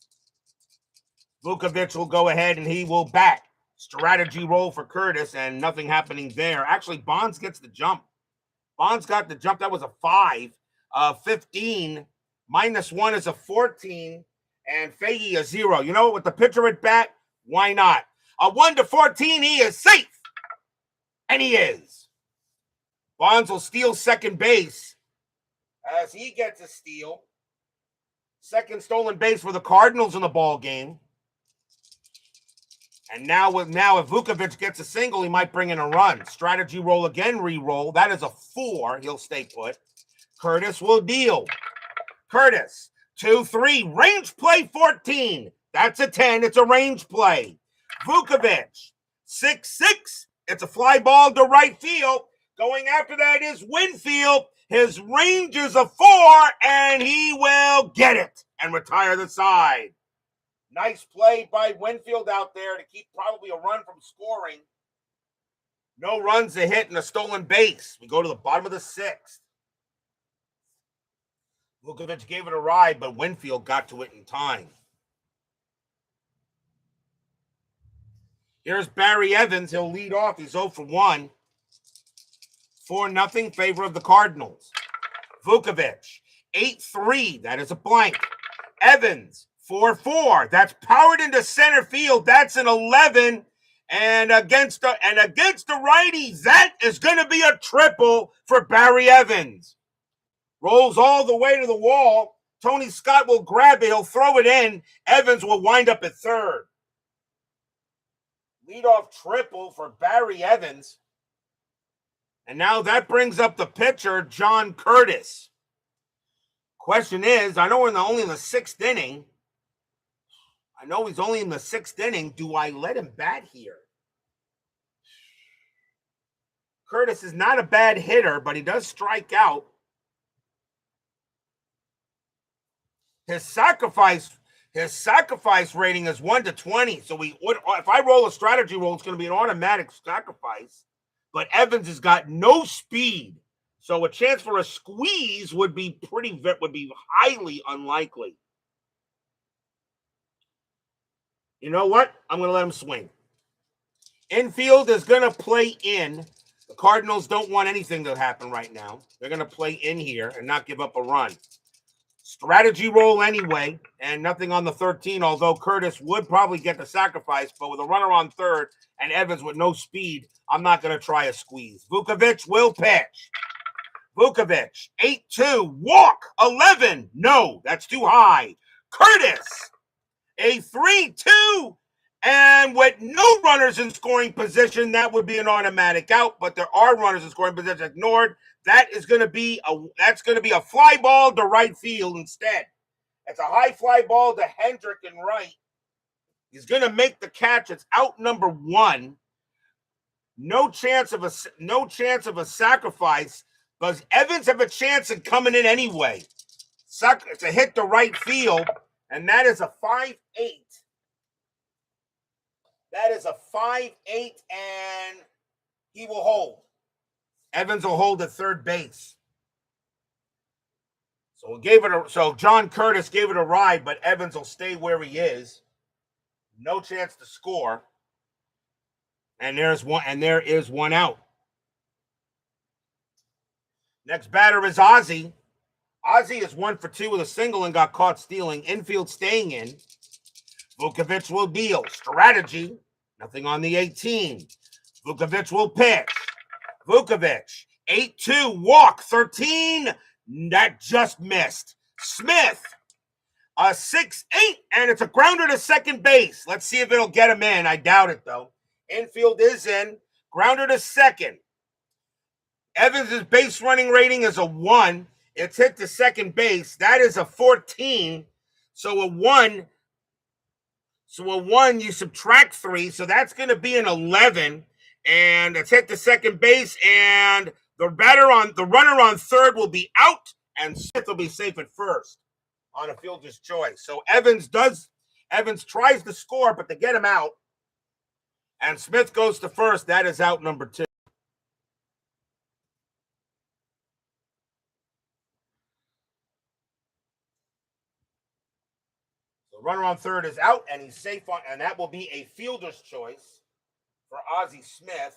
Vuckovich will go ahead and he will bat. Strategy roll for Curtis and nothing happening there. Actually, Bonds gets the jump. Bonds got the jump. That was a 5. 15. -1 is a 14. And Fahey a 0. You know what? With the pitcher at bat, why not? A 1-14, he is safe. And he is. Bonds will steal second base as he gets a steal. Second stolen base for the Cardinals in the ball game. And now if Vuckovich gets a single, he might bring in a run. Strategy roll again, re-roll. That is a 4. He'll stay put. Curtis will deal. Curtis, 2-3. Range play 14. That's a 10. It's a range play. Vuckovich, 6-6. It's a fly ball to right field. Going after that is Winfield. His range is a 4, and he will get it and retire the side. Nice play by Winfield out there to keep probably a run from scoring. No runs to hit and a stolen base. We go to the bottom of the 6th. Vuckovich gave it a ride, but Winfield got to it in time. Here's Barry Evans. He'll lead off. He's 0 for 1. 4-0 favor of the Cardinals. Vuckovich, 8-3. That is a blank. Evans, 4-4. That's powered into center field. That's an 11. And against the righties, that is going to be a triple for Barry Evans. Rolls all the way to the wall. Tony Scott will grab it. He'll throw it in. Evans will wind up at third. Leadoff triple for Barry Evans. And now that brings up the pitcher, John Curtis. Question is, I know we're only in the 6th inning. I know he's only in the 6th inning. Do I let him bat here? Curtis is not a bad hitter, but he does strike out. His sacrifice rating is 1-20. So if I roll a strategy roll, it's going to be an automatic sacrifice. But Evans has got no speed, so a chance for a squeeze would be highly unlikely. You know what? I'm going to let him swing. Infield is going to play in. The Cardinals don't want anything to happen right now. They're going to play in here and not give up a run. Strategy roll anyway, and nothing on the 13, although Curtis would probably get the sacrifice, but with a runner on third and Evans with no speed, I'm not going to try a squeeze. Vuckovich will pitch. Vuckovich, 8-2, walk, 11. No, that's too high. Curtis, a 3-2, and with no runners in scoring position, that would be an automatic out, but there are runners in scoring position ignored. That's going to be a fly ball to right field instead. It's a high fly ball to Hendrick in right. He's going to make the catch. It's out number 1. No chance of a sacrifice, but Evans have a chance of coming in anyway. It's a hit to right field, and that is a 5-8. That is a 5-8, and he will hold. Evans will hold at third base. So John Curtis gave it a ride, but Evans will stay where he is. No chance to score. And there is one out. Next batter is Ozzie. Ozzie is 1 for 2 with a single and got caught stealing. Infield staying in. Vuckovich will deal. Strategy. Nothing on the 18. Vuckovich will pitch. Vuckovich. 8-2. Walk. 13. That just missed. Smith. A 6-8. And it's a grounder to second base. Let's see if it'll get him in. I doubt it, though. Infield is in. Grounder to second. Evans' base running rating is a 1. It's hit to second base. That is a 14. So a 1. So a 1, you subtract 3. So that's going to be an 11. And it's hit to second base. And the runner on third will be out. And Smith will be safe at first on a fielder's choice. So Evans tries to score, but they get him out. And Smith goes to first. That is out number 2. The runner on third is out, and he's safe and that will be a fielder's choice for Ozzie Smith.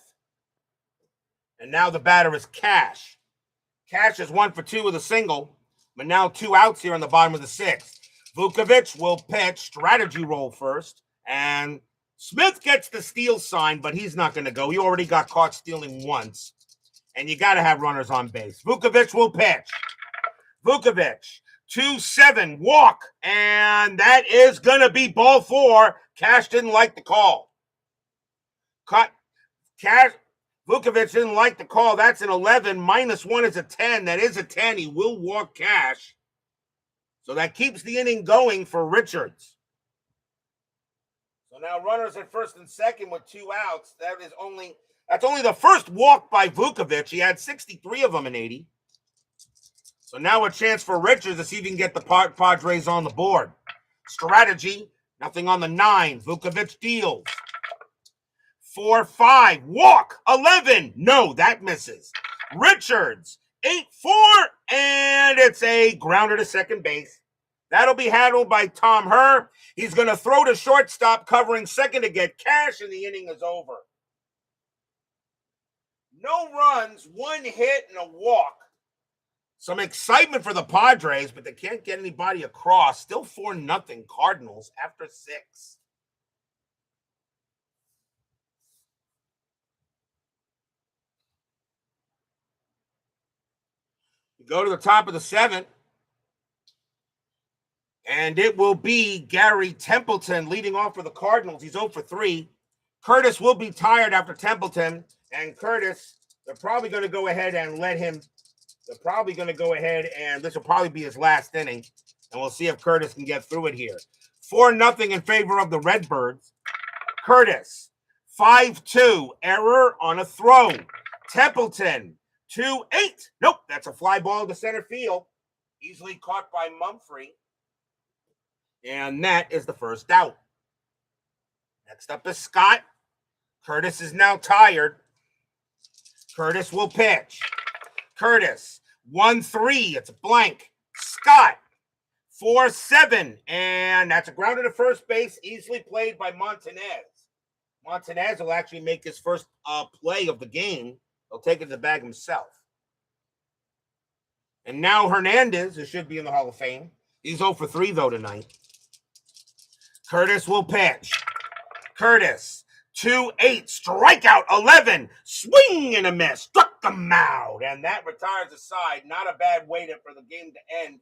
And now the batter is Cash. Cash is 1 for 2 with a single, but now 2 outs here in the bottom of the 6th. Vuckovich will pitch, strategy roll first, and Smith gets the steal sign, but he's not going to go. He already got caught stealing once, and you got to have runners on base. Vuckovich will pitch. Vuckovich. 2-7, walk, and that is going to be ball 4. Cash didn't like the call. Vuckovich didn't like the call. That's an 11. -1 is a 10. That is a 10. He will walk Cash. So that keeps the inning going for Richards. So now runners at first and second with 2 outs. That's only the first walk by Vuckovich. He had 63 of them in 80. So now a chance for Richards to see if he can get the Padres on the board. Strategy, nothing on the 9. Vuckovich deals. 4-5, walk. 11, no, that misses. Richards, 8-4, and it's a grounder to second base. That'll be handled by Tom Herr. He's going to throw to shortstop, covering second to get Cash, and the inning is over. No runs, 1 hit, and a walk. Some excitement for the Padres, but they can't get anybody across. Still 4-0 Cardinals after 6. We go to the top of the 7th, and it will be Gary Templeton leading off for the Cardinals. He's 0 for 3. Curtis will be tired after Templeton, and Curtis, they're probably going to go ahead and this will probably be his last inning, and we'll see if Curtis can get through it here. 4-0 in favor of the Redbirds. Curtis, 5-2, error on a throw. Templeton, 2-8. Nope, that's a fly ball to center field. Easily caught by Mumphrey. And that is the first out. Next up is Scott. Curtis is now tired. Curtis will pitch. Curtis, 1-3. It's a blank. Scott, 4-7. And that's a grounder to first base, easily played by Montanez. Montanez will actually make his first play of the game. He'll take it to the bag himself. And now Hernandez, who should be in the Hall of Fame. He's 0 for 3, though, tonight. Curtis will pitch. Curtis, 2-8, strikeout 11, swing and a miss, struck him out, and that retires the side. Not a bad way for the game to end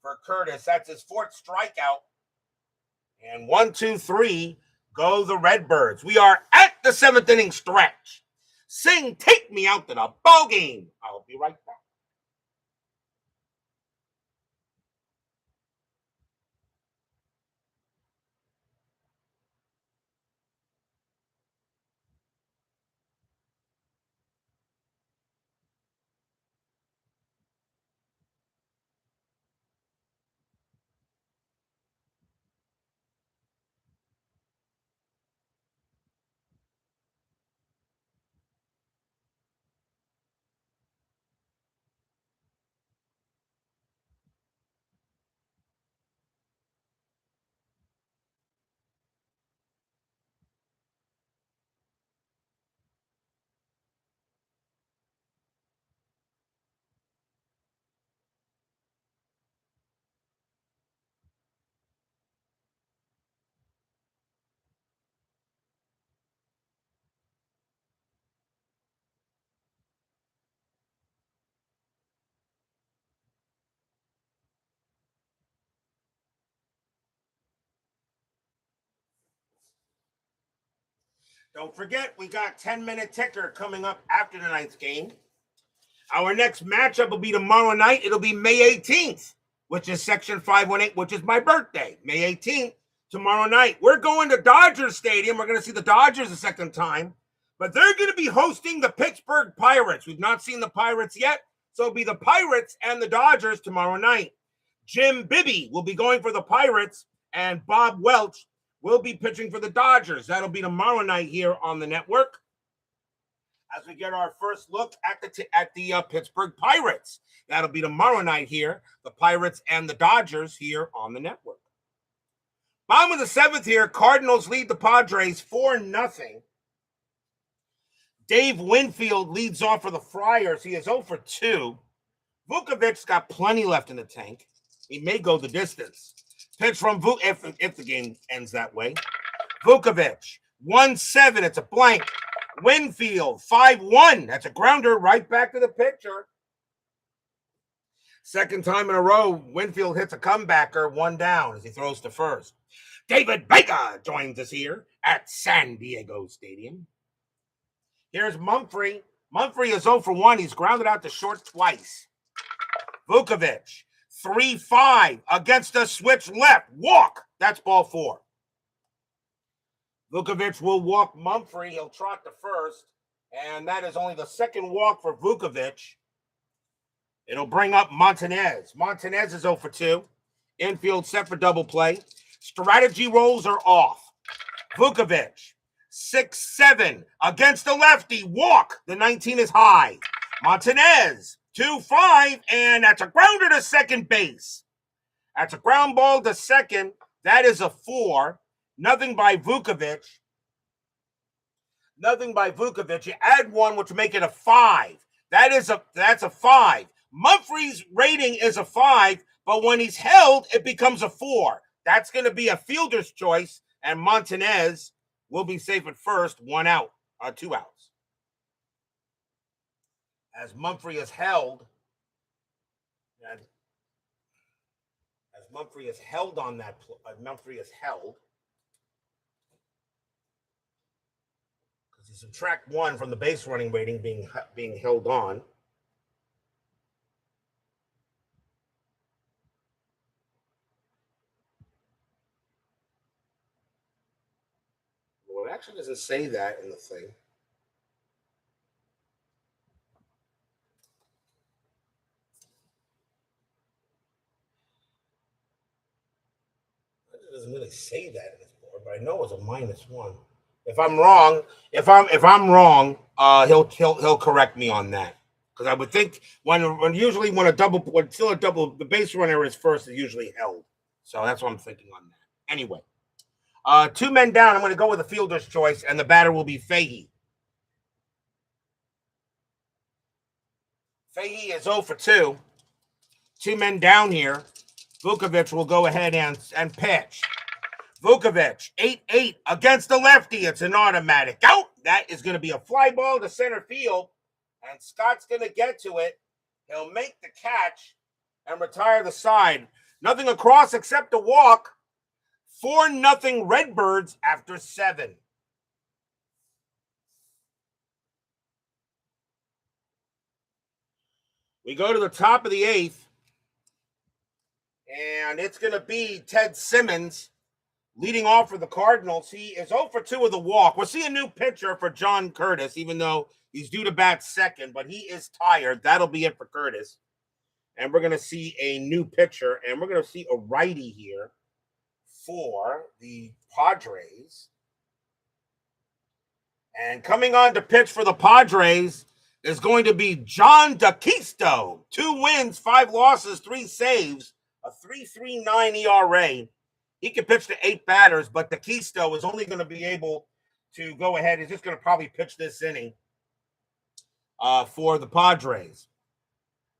for Curtis. That's his 4th strikeout. And 1, 2, 3, go the Redbirds. We are at the 7th inning stretch. Sing, take me out to the ball game. I'll be right back. Don't forget, we got 10-minute ticker coming up after tonight's game. Our next matchup will be tomorrow night. It'll be May 18th, which is Section 518, which is my birthday. May 18th, tomorrow night. We're going to Dodger Stadium. We're going to see the Dodgers a second time. But they're going to be hosting the Pittsburgh Pirates. We've not seen the Pirates yet, so it'll be the Pirates and the Dodgers tomorrow night. Jim Bibby will be going for the Pirates, and Bob Welch will be pitching for the Dodgers. That'll be tomorrow night here on the network as we get our first look at the Pittsburgh Pirates. That'll be tomorrow night here, the Pirates and the Dodgers here on the network. Bottom of the seventh here, Cardinals lead the Padres 4-0. Dave Winfield leads off for the Friars. He is 0 for 2. Vuckovich's got plenty left in the tank. He may go the distance. Pitch from Vuckovich if the game ends that way. Vuckovich, 1-7. It's a blank. Winfield, 5-1. That's a grounder right back to the pitcher. Second time in a row, Winfield hits a comebacker, 1 down as he throws to first. David Baker joins us here at San Diego Stadium. Here's Mumphrey. Mumphrey is 0 for 1. He's grounded out to short twice. Vuckovich, 3-5 against a switch left. Walk. That's ball 4. Vuckovich will walk Mumphrey. He'll trot to first. And that is only the second walk for Vuckovich. It'll bring up Montanez. Montanez is 0 for 2. Infield set for double play. Strategy rolls are off. Vuckovich, 6-7 against the lefty. Walk. The 19 is high. Montanez, 2-5, and that's a grounder to second base. That's a ground ball to second. That is a 4. Nothing by Vuckovich. Nothing by Vuckovich. You add 1, which will make it a 5. That's a 5. Mumphrey's rating is a 5, but when he's held, it becomes a 4. That's going to be a fielder's choice, and Montanez will be safe at first, 1 out, 2 outs. As Mumphrey is held, on that, Mumphrey is held. Because you subtract 1 from the base running rating being held on. Well, it actually doesn't say that in the thing. It doesn't really say that in this board, but I know it's a -1. If I'm wrong, he'll correct me on that. Because I would think the base runner is first, is usually held. So that's what I'm thinking on that. Anyway, 2 men down. I'm going to go with a fielder's choice, and the batter will be Fahey. Fahey is 0 for 2. 2 men down here. Vuckovich will go ahead and pitch. Vuckovich, 8-8 against the lefty. It's an automatic out. That is going to be a fly ball to center field, and Scott's going to get to it. He'll make the catch and retire the side. Nothing across except a walk. 4-0 Redbirds after 7. We go to the top of the 8th, and it's going to be Ted Simmons leading off for the Cardinals. He is 0 for 2 with a walk. We'll see a new pitcher for John Curtis, even though he's due to bat second, but he is tired. That'll be it for Curtis. And we're going to see a new pitcher, and we're going to see a righty here for the Padres. And coming on to pitch for the Padres is going to be John DeCisto. 2 wins, 5 losses, 3 saves, a 3.39 ERA. He can pitch to 8 batters, but DeCisto is only going to be able to go ahead. He's just going to probably pitch this inning for the Padres.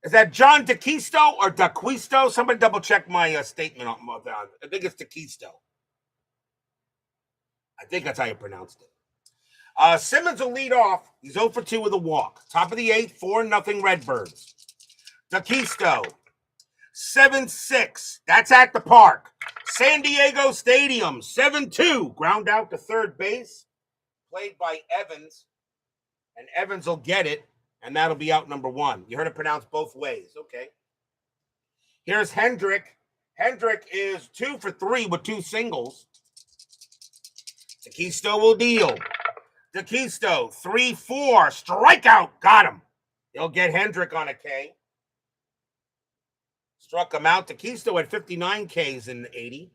Is that John DeCisto or DeCisto? Somebody double check my statement on that. I think it's DeCisto. I think that's how you pronounced it. Simmons will lead off. He's 0 for 2 with a walk. Top of the 8th, 4-0 Redbirds. DeCisto, 7-6. That's at the park. San Diego Stadium, 7-2. Ground out to third base. played by Evans, and Evans will get it, and that'll be out number 1. You heard it pronounced both ways. Okay. Here's Hendrick. Hendrick is 2 for 3 with 2 singles. DeKisto will deal. DeKisto, 3-4, strikeout, got him. He'll get Hendrick on a K. Struck him out. DeKisto had 59 Ks in 80.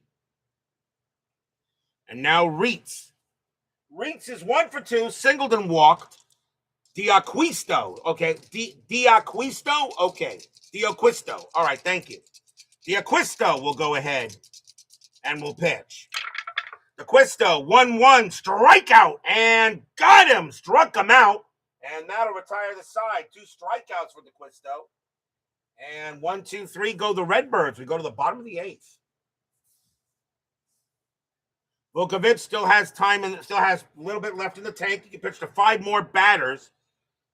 And now Reitz. Reitz is 1 for 2, singled and walked. D'Acquisto, okay. D'Acquisto, okay. D'Acquisto, all right, thank you. D'Acquisto will go ahead and will pitch. D'Acquisto, 1-1, strikeout, and got him, struck him out, and that'll retire the side. 2 strikeouts for D'Acquisto. And 1, 2, 3 go the Redbirds. We go to the bottom of the 8th. Vuckovich still has time and still has a little bit left in the tank. He can pitch to 5 more batters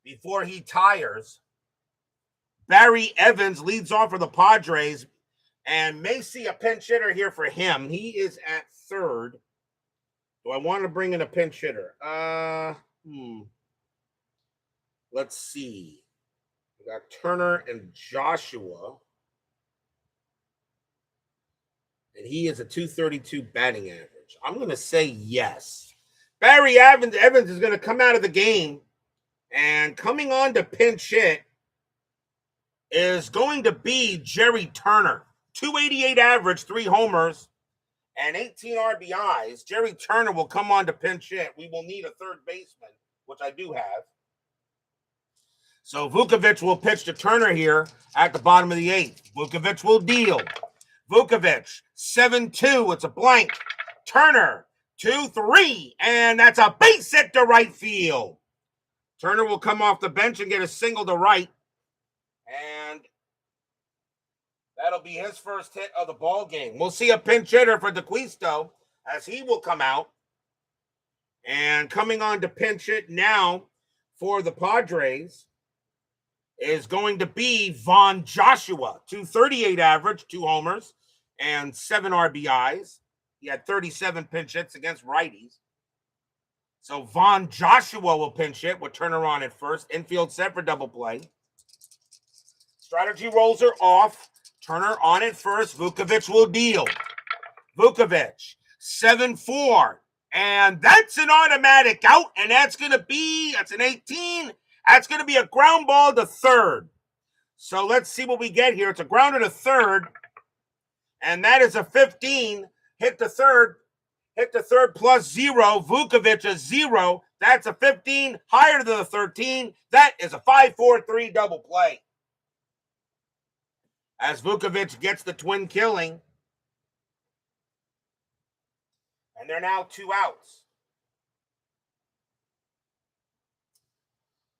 before he tires. Barry Evans leads off for the Padres and may see a pinch hitter here for him. He is at third. Do I want to bring in a pinch hitter? Let's see. We got Turner and Joshua. And he is a 232 batting average. I'm going to say yes. Barry Evans is going to come out of the game. And coming on to pinch hit is going to be Jerry Turner. 288 average, 3 homers, and 18 RBIs. Jerry Turner will come on to pinch hit. We will need a third baseman, which I do have. So Vuckovich will pitch to Turner here at the bottom of the 8th. Vuckovich will deal. Vuckovich, 7-2. It's a blank. Turner, 2-3. And that's a base hit to right field. Turner will come off the bench and get a single to right. And that'll be his first hit of the ball game. We'll see a pinch hitter for DeQuisto as he will come out. And coming on to pinch hit now for the Padres is going to be Von Joshua. 238 average, 2 homers, and 7 RBIs. He had 37 pinch hits against righties. So Von Joshua will pinch hit with Turner on at first. Infield set for double play. Strategy rolls are off. Turner on at first. Vuckovich will deal. Vuckovich, 7-4. And that's an automatic out. And that's an 18. That's going to be a ground ball to third. So let's see what we get here. It's a grounder to third. And that is a 15. Hit the third plus 0. Vuckovich a 0. That's a 15. Higher than the 13. That is a 5-4-3 double play. As Vuckovich gets the twin killing. And they're now 2 outs.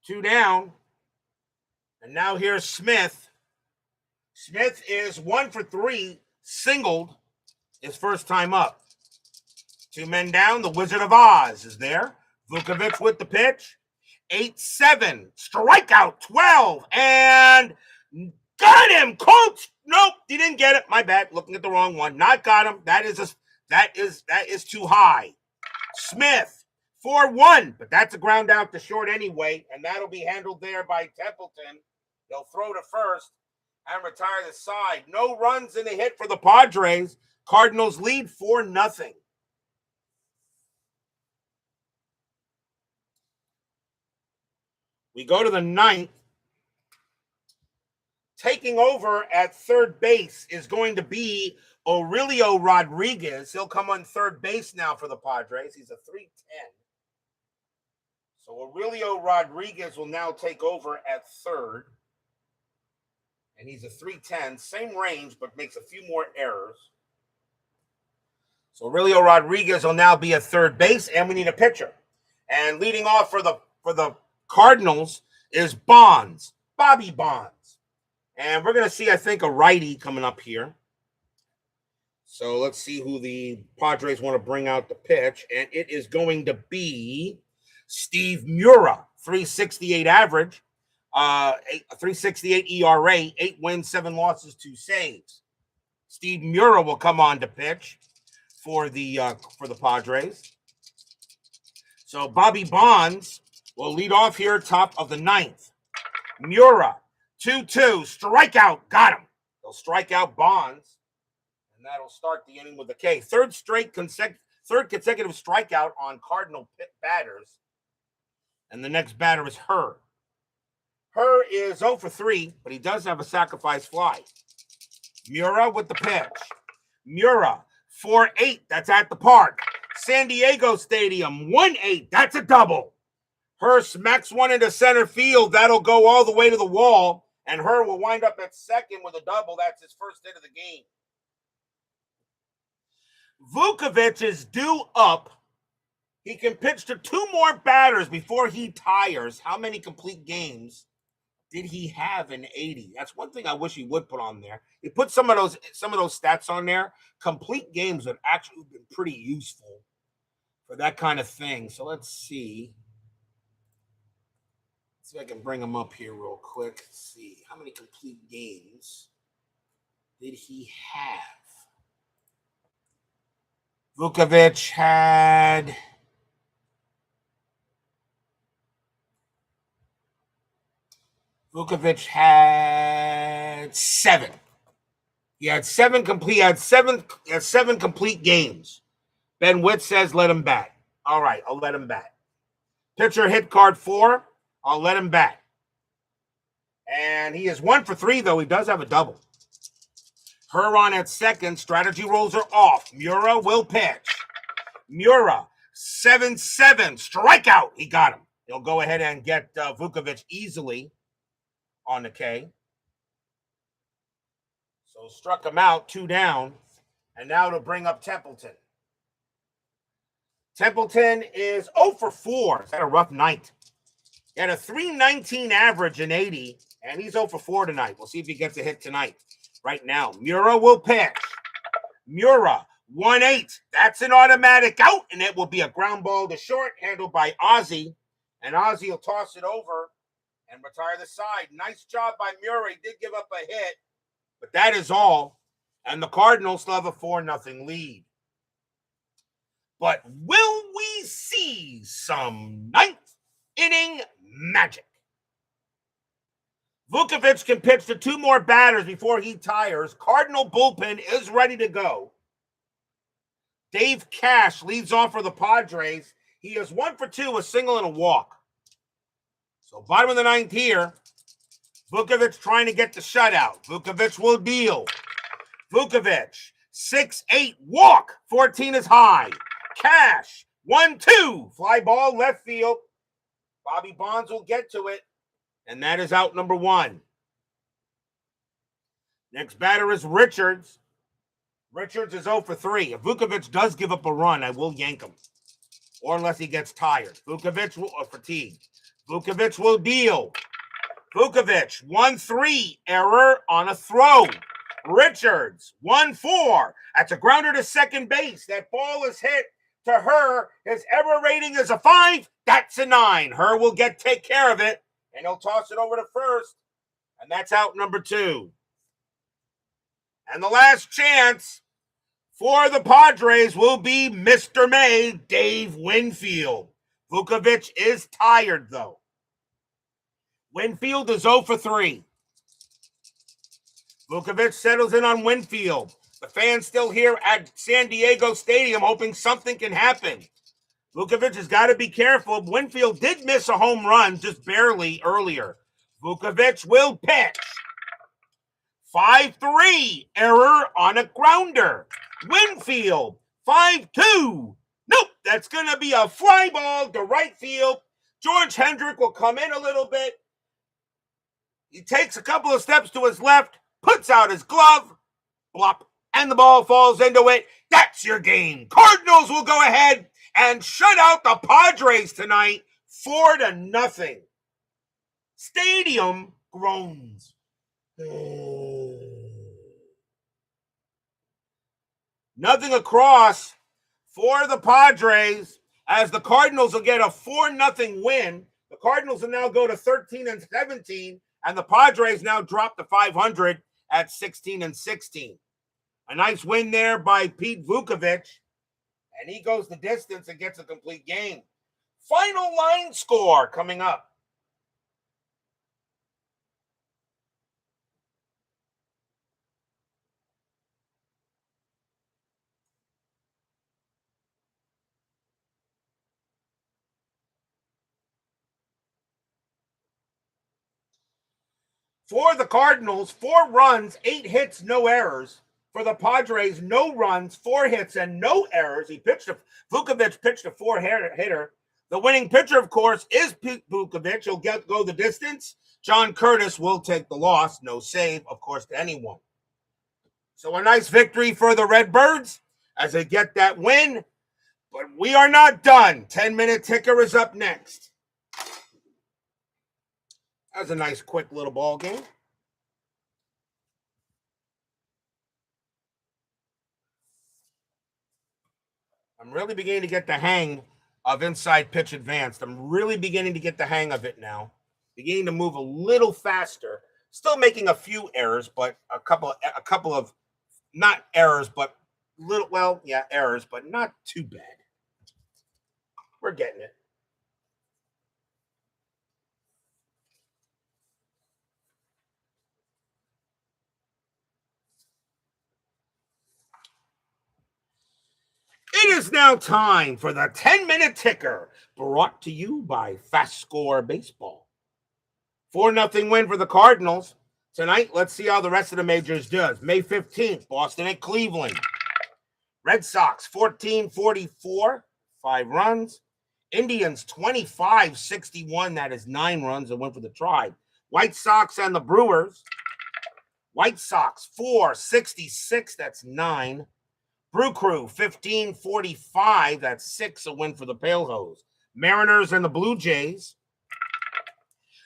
2 down. And now here's Smith. Smith is 1 for 3, singled his first time up. 2 men down. The Wizard of Oz is there. Vuckovich with the pitch. 8-7. Strikeout 12. And got him. Coach. Nope, he didn't get it. My bad. Looking at the wrong one. Not got him. That is too high. Smith, 4-1, but that's a ground out to short anyway, and that'll be handled there by Templeton. They'll throw to first and retire the side. No runs in the hit for the Padres. Cardinals lead 4-0. We go to the 9th. Taking over at third base is going to be Aurelio Rodriguez. He'll come on third base now for the Padres. He's a 3-10. So Aurelio Rodriguez will now take over at third. And he's a 3-10. Same range, but makes a few more errors. So Aurelio Rodriguez will now be at third base, and we need a pitcher. And leading off for the Cardinals is Bonds, Bobby Bonds. And we're going to see, I think, a righty coming up here. So let's see who the Padres want to bring out the pitch. And it is going to be Steve Mura, 368 average, 368 ERA, 8 wins, 7 losses, 2 saves. Steve Mura will come on to pitch for the Padres. So Bobby Bonds will lead off here, top of the ninth. Mura, 2-2, strikeout, got him. They'll strike out Bonds, and that'll start the inning with a K. Third consecutive strikeout on Cardinal batters, and the next batter is Herr. Herr is 0 for 3, but he does have a sacrifice fly. Mura with the pitch. Mura, 4-8, that's at the park. San Diego Stadium, 1-8, that's a double. Herr smacks one into center field. That'll go all the way to the wall, and Herr will wind up at second with a double. That's his first hit of the game. Vuckovich is due up. He can pitch to 2 more batters before he tires. How many complete games did he have in 80? That's one thing I wish he would put on there. He put some of those stats on there. Complete games would actually been pretty useful for that kind of thing. So let's see. See if I can bring him up here real quick. Let's see. How many complete games did he have? Vuckovich had... Vuckovich had 7. He had 7 complete. He had seven complete games. Ben Witt says, "Let him bat." All right, I'll let him bat. Pitcher hit card 4. I'll let him bat. And he is 1 for 3, though. He does have a double. Herr on at second. Strategy rolls are off. Mura will pitch. Mura, 7-7. Strikeout. He got him. He'll go ahead and get Vuckovich easily on the K. So struck him out, 2 down. And now to bring up Templeton. Templeton is 0 for 4. He's had a rough night. He had a 319 average in 80, and he's 0 for 4 tonight. We'll see if he gets a hit tonight. Right now, Mura will pitch. Mura, 1-8. That's an automatic out, and it will be a ground ball to short, handled by Ozzie. And Ozzie will toss it over and retire the side. Nice job by Mura. He did give up a hit, but that is all. And the Cardinals still have a 4-0 lead. But will we see some ninth inning magic? Vuckovich can pitch to 2 more batters before he tires. Cardinal bullpen is ready to go. Dave Cash leads off for the Padres. He is 1 for 2, a single and a walk. So bottom of the 9th here. Vuckovich trying to get the shutout. Vuckovich will deal. Vuckovich, 6-8, walk. 14 is high. Cash, 1-2, fly ball left field. Bobby Bonds will get to it, and that is out number 1. Next batter is Richards. Richards is 0 for 3. If Vuckovich does give up a run, I will yank him, or unless he gets tired. Vuckovich will fatigue. Vuckovich will deal. Vuckovich, 1-3, error on a throw. Richards, 1-4. That's a grounder to second base. That ball is hit to Herr. His error rating is a 5. That's a 9. Herr will take care of it, and he'll toss it over to first. And that's out number 2. And the last chance for the Padres will be Mr. May, Dave Winfield. Vuckovich is tired, though. Winfield is 0 for 3. Vuckovich settles in on Winfield. The fans still here at San Diego Stadium hoping something can happen. Vuckovich has got to be careful. Winfield did miss a home run just barely earlier. Vuckovich will pitch. 5-3, error on a grounder. Winfield, 5-2. Nope, that's going to be a fly ball to right field. George Hendrick will come in a little bit. He takes a couple of steps to his left, puts out his glove, blop, and the ball falls into it. That's your game. Cardinals will go ahead and shut out the Padres tonight, 4-0. Stadium groans. Nothing across for the Padres as the Cardinals will get a 4-0 win. The Cardinals will now go to 13-17, and the Padres now drop to 500 at 16-16. A nice win there by Pete Vuckovich, and he goes the distance and gets a complete game. Final line score coming up. For the Cardinals, 4 runs, 8 hits, no errors. For the Padres, no runs, 4 hits, and no errors. Vuckovich pitched a 4-hitter. The winning pitcher, of course, is Vuckovich. He'll go the distance. John Curtis will take the loss. No save, of course, to anyone. So a nice victory for the Redbirds as they get that win. But we are not done. 10-minute ticker is up next. That was a nice, quick little ball game. I'm really beginning to get the hang of inside pitch advanced. I'm really beginning to get the hang of it now. Beginning to move a little faster. Still making a few errors, but a couple of not errors, but errors, but not too bad. We're getting it. It is now time for the 10-minute ticker, brought to you by FastScore Baseball. 4-0 win for the Cardinals. Tonight, let's see how the rest of the majors does. May 15th, Boston at Cleveland. Red Sox, 14-44, 5 runs. Indians, 25-61, that is 9 runs, a win for the Tribe. White Sox and the Brewers. White Sox, 4-66, that's 9. Brew Crew, 15-45, that's 6, a win for the Pale Hose. Mariners and the Blue Jays.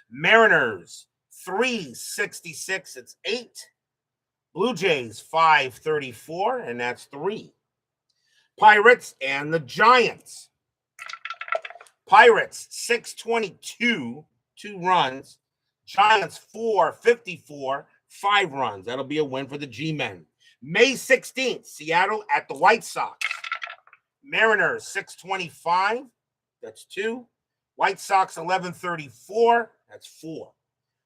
Mariners, 3-66, it's 8. Blue Jays, 5-34, and that's 3. Pirates and the Giants. Pirates, 6-22, 2 runs. Giants, 4-54, 5 runs. That'll be a win for the G-Men. May 16th, Seattle at the White Sox. Mariners, 6-25, that's 2. White Sox, 11-34, that's 4.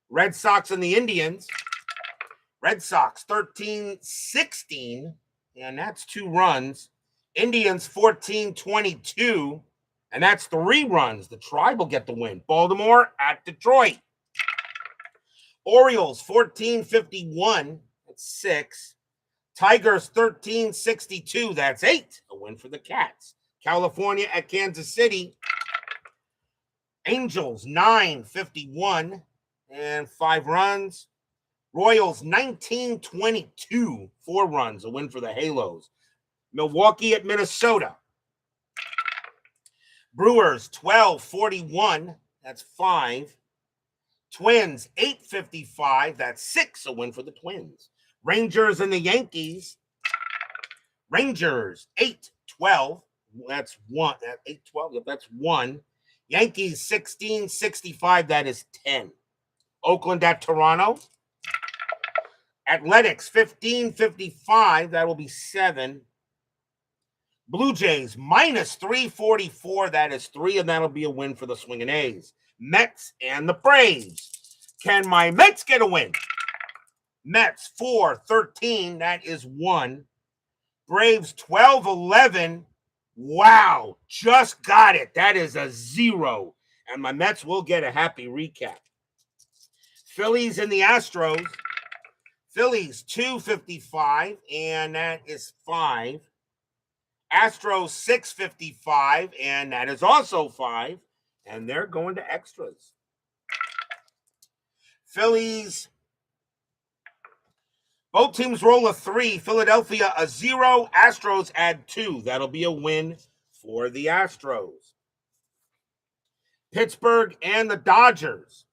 Red Sox and the Indians. Red Sox, 13-16, and that's 2 runs. Indians, 14-22, and that's 3 runs. The Tribe will get the win. Baltimore at Detroit. Orioles, 14-51, that's 6. Tigers, 13-62, that's 8. A win for the Cats. California at Kansas City. Angels, 9-51, and 5 runs. Royals, 19-22, 4 runs, a win for the Halos. Milwaukee at Minnesota. Brewers, 12-41, that's 5. Twins, 8-55, that's 6, a win for the Twins. Rangers and the Yankees. Rangers, 8-12, that's 1. 8-12, that's 1. Yankees, 16-65, that is 10. Oakland at Toronto. Athletics, 15-55, that will be 7. Blue Jays, -344, that is 3, and that'll be a win for the Swingin' A's. Mets and the Braves. Can my Mets get a win? Mets, 4-13, that is 1. Braves, 12-11. Wow, just got it. That is a 0. And my Mets will get a happy recap. Phillies and the Astros. Phillies, 2-55, and that is 5. Astros, 6-55, and that is also 5. And they're going to extras. Phillies, both teams roll a 3. Philadelphia, a 0. Astros add 2. That'll be a win for the Astros. Pittsburgh and the Dodgers.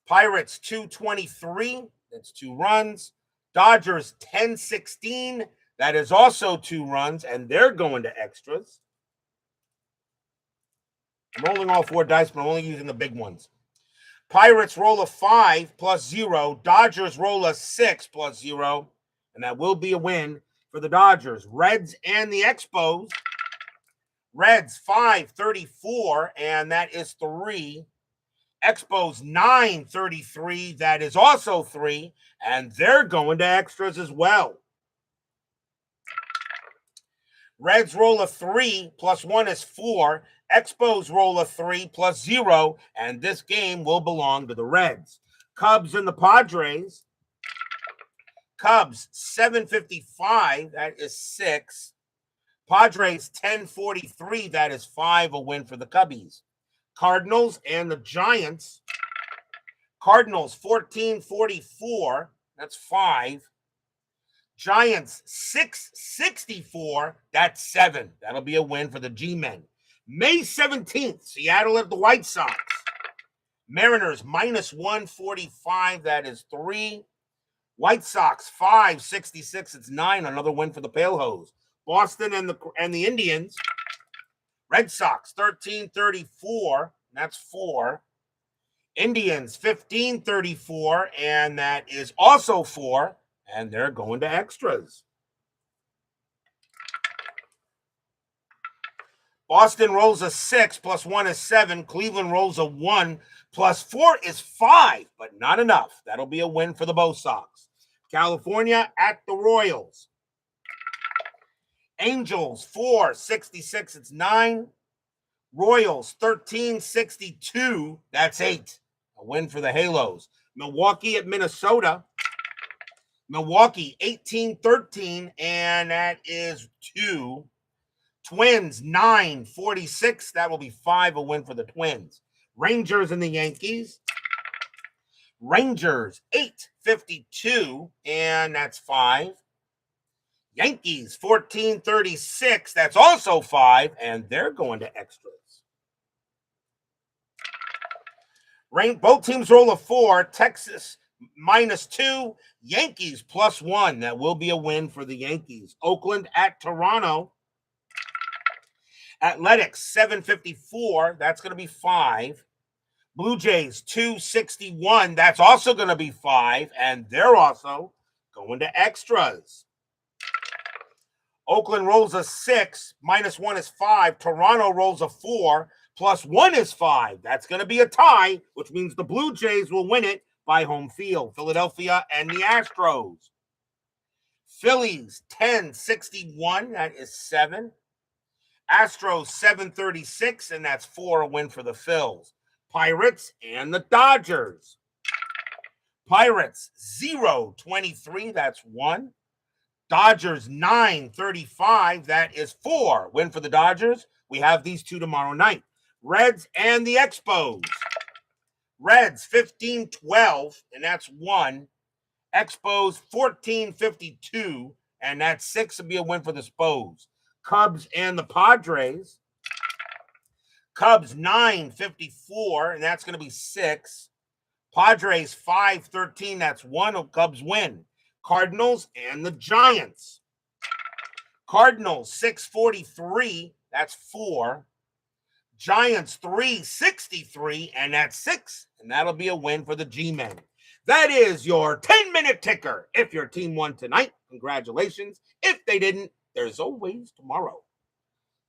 Pirates, 2-23. That's 2 runs. Dodgers, 10-16. That is also 2 runs, and they're going to extras. I'm rolling all 4 dice, but I'm only using the big ones. Pirates roll a 5 plus 0. Dodgers roll a 6 plus 0. And that will be a win for the Dodgers. Reds and the Expos. Reds 534, and that is 3. Expos 933, that is also 3, and they're going to extras as well. Reds roll a 3 plus 1 is 4. Expos roll a 3 plus 0, and this game will belong to the Reds. Cubs and the Padres. Cubs 755, that is 6. Padres 1043, that is 5, a win for the Cubbies. Cardinals and the Giants. Cardinals 1444, that's 5. Giants 664, that's 7. That'll be a win for the G-Men. May 17th, Seattle at the White Sox. Mariners minus 145, that is 3. White Sox 566, it's 9. Another win for the Pale Hose. Boston and the Indians. Red Sox 1334, that's 4. Indians 1534, and that is also 4. And they're going to extras. Boston rolls a 6 plus 1 is 7. Cleveland rolls a 1 plus 4 is 5, but not enough. That'll be a win for the Bo Sox. California at the Royals. Angels 466, it's 9. Royals 1362, that's 8. A win for the Halos. Milwaukee at Minnesota. Milwaukee 1813, and that is 2. Twins 946, that will be 5, a win for the Twins. Rangers and the Yankees. Rangers 852, and that's 5. Yankees 1436, that's also 5, and they're going to extras. Both teams roll a 4. Texas minus 2, Yankees plus 1. That will be a win for the Yankees. Oakland at Toronto. Athletics 754, that's going to be 5. Blue Jays 261, that's also going to be 5, and they're also going to extras. Oakland rolls a 6, minus 1 is 5. Toronto rolls a 4, plus 1 is 5. That's going to be a tie, which means the Blue Jays will win it by home field. Philadelphia and the Astros. Phillies 1061, that is 7. Astros 736, and that's 4, a win for the Phils. Pirates and the Dodgers. Pirates 023, that's 1. Dodgers 935, that is 4. Win for the Dodgers. We have these two tomorrow night. Reds and the Expos. Reds 1512, and that's 1. Expos 1452, and that's 6, will be a win for the Spos. Cubs and the Padres. Cubs 954, and that's going to be 6. Padres 513, that's 1. Cubs win. Cardinals and the Giants. Cardinals 643, that's 4. Giants 363, and that's 6. And that'll be a win for the G-Men. That is your 10-minute ticker. If your team won tonight, congratulations. If they didn't, there's always tomorrow.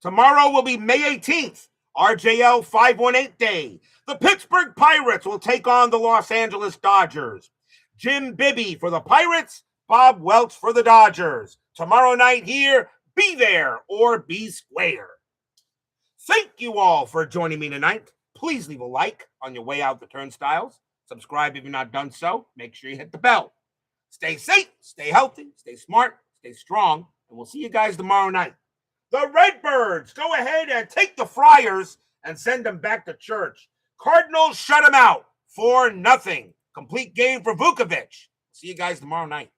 Tomorrow will be May 18th, RJL 518 Day. The Pittsburgh Pirates will take on the Los Angeles Dodgers. Jim Bibby for the Pirates, Bob Welch for the Dodgers. Tomorrow night here, be there or be square. Thank you all for joining me tonight. Please leave a like on your way out the turnstiles. Subscribe if you're not done so. Make sure you hit the bell. Stay safe, stay healthy, stay smart, stay strong, and we'll see you guys tomorrow night. The Redbirds, go ahead and take the Friars and send them back to church. Cardinals shut them out 4-0. Complete game for Vuckovich. See you guys tomorrow night.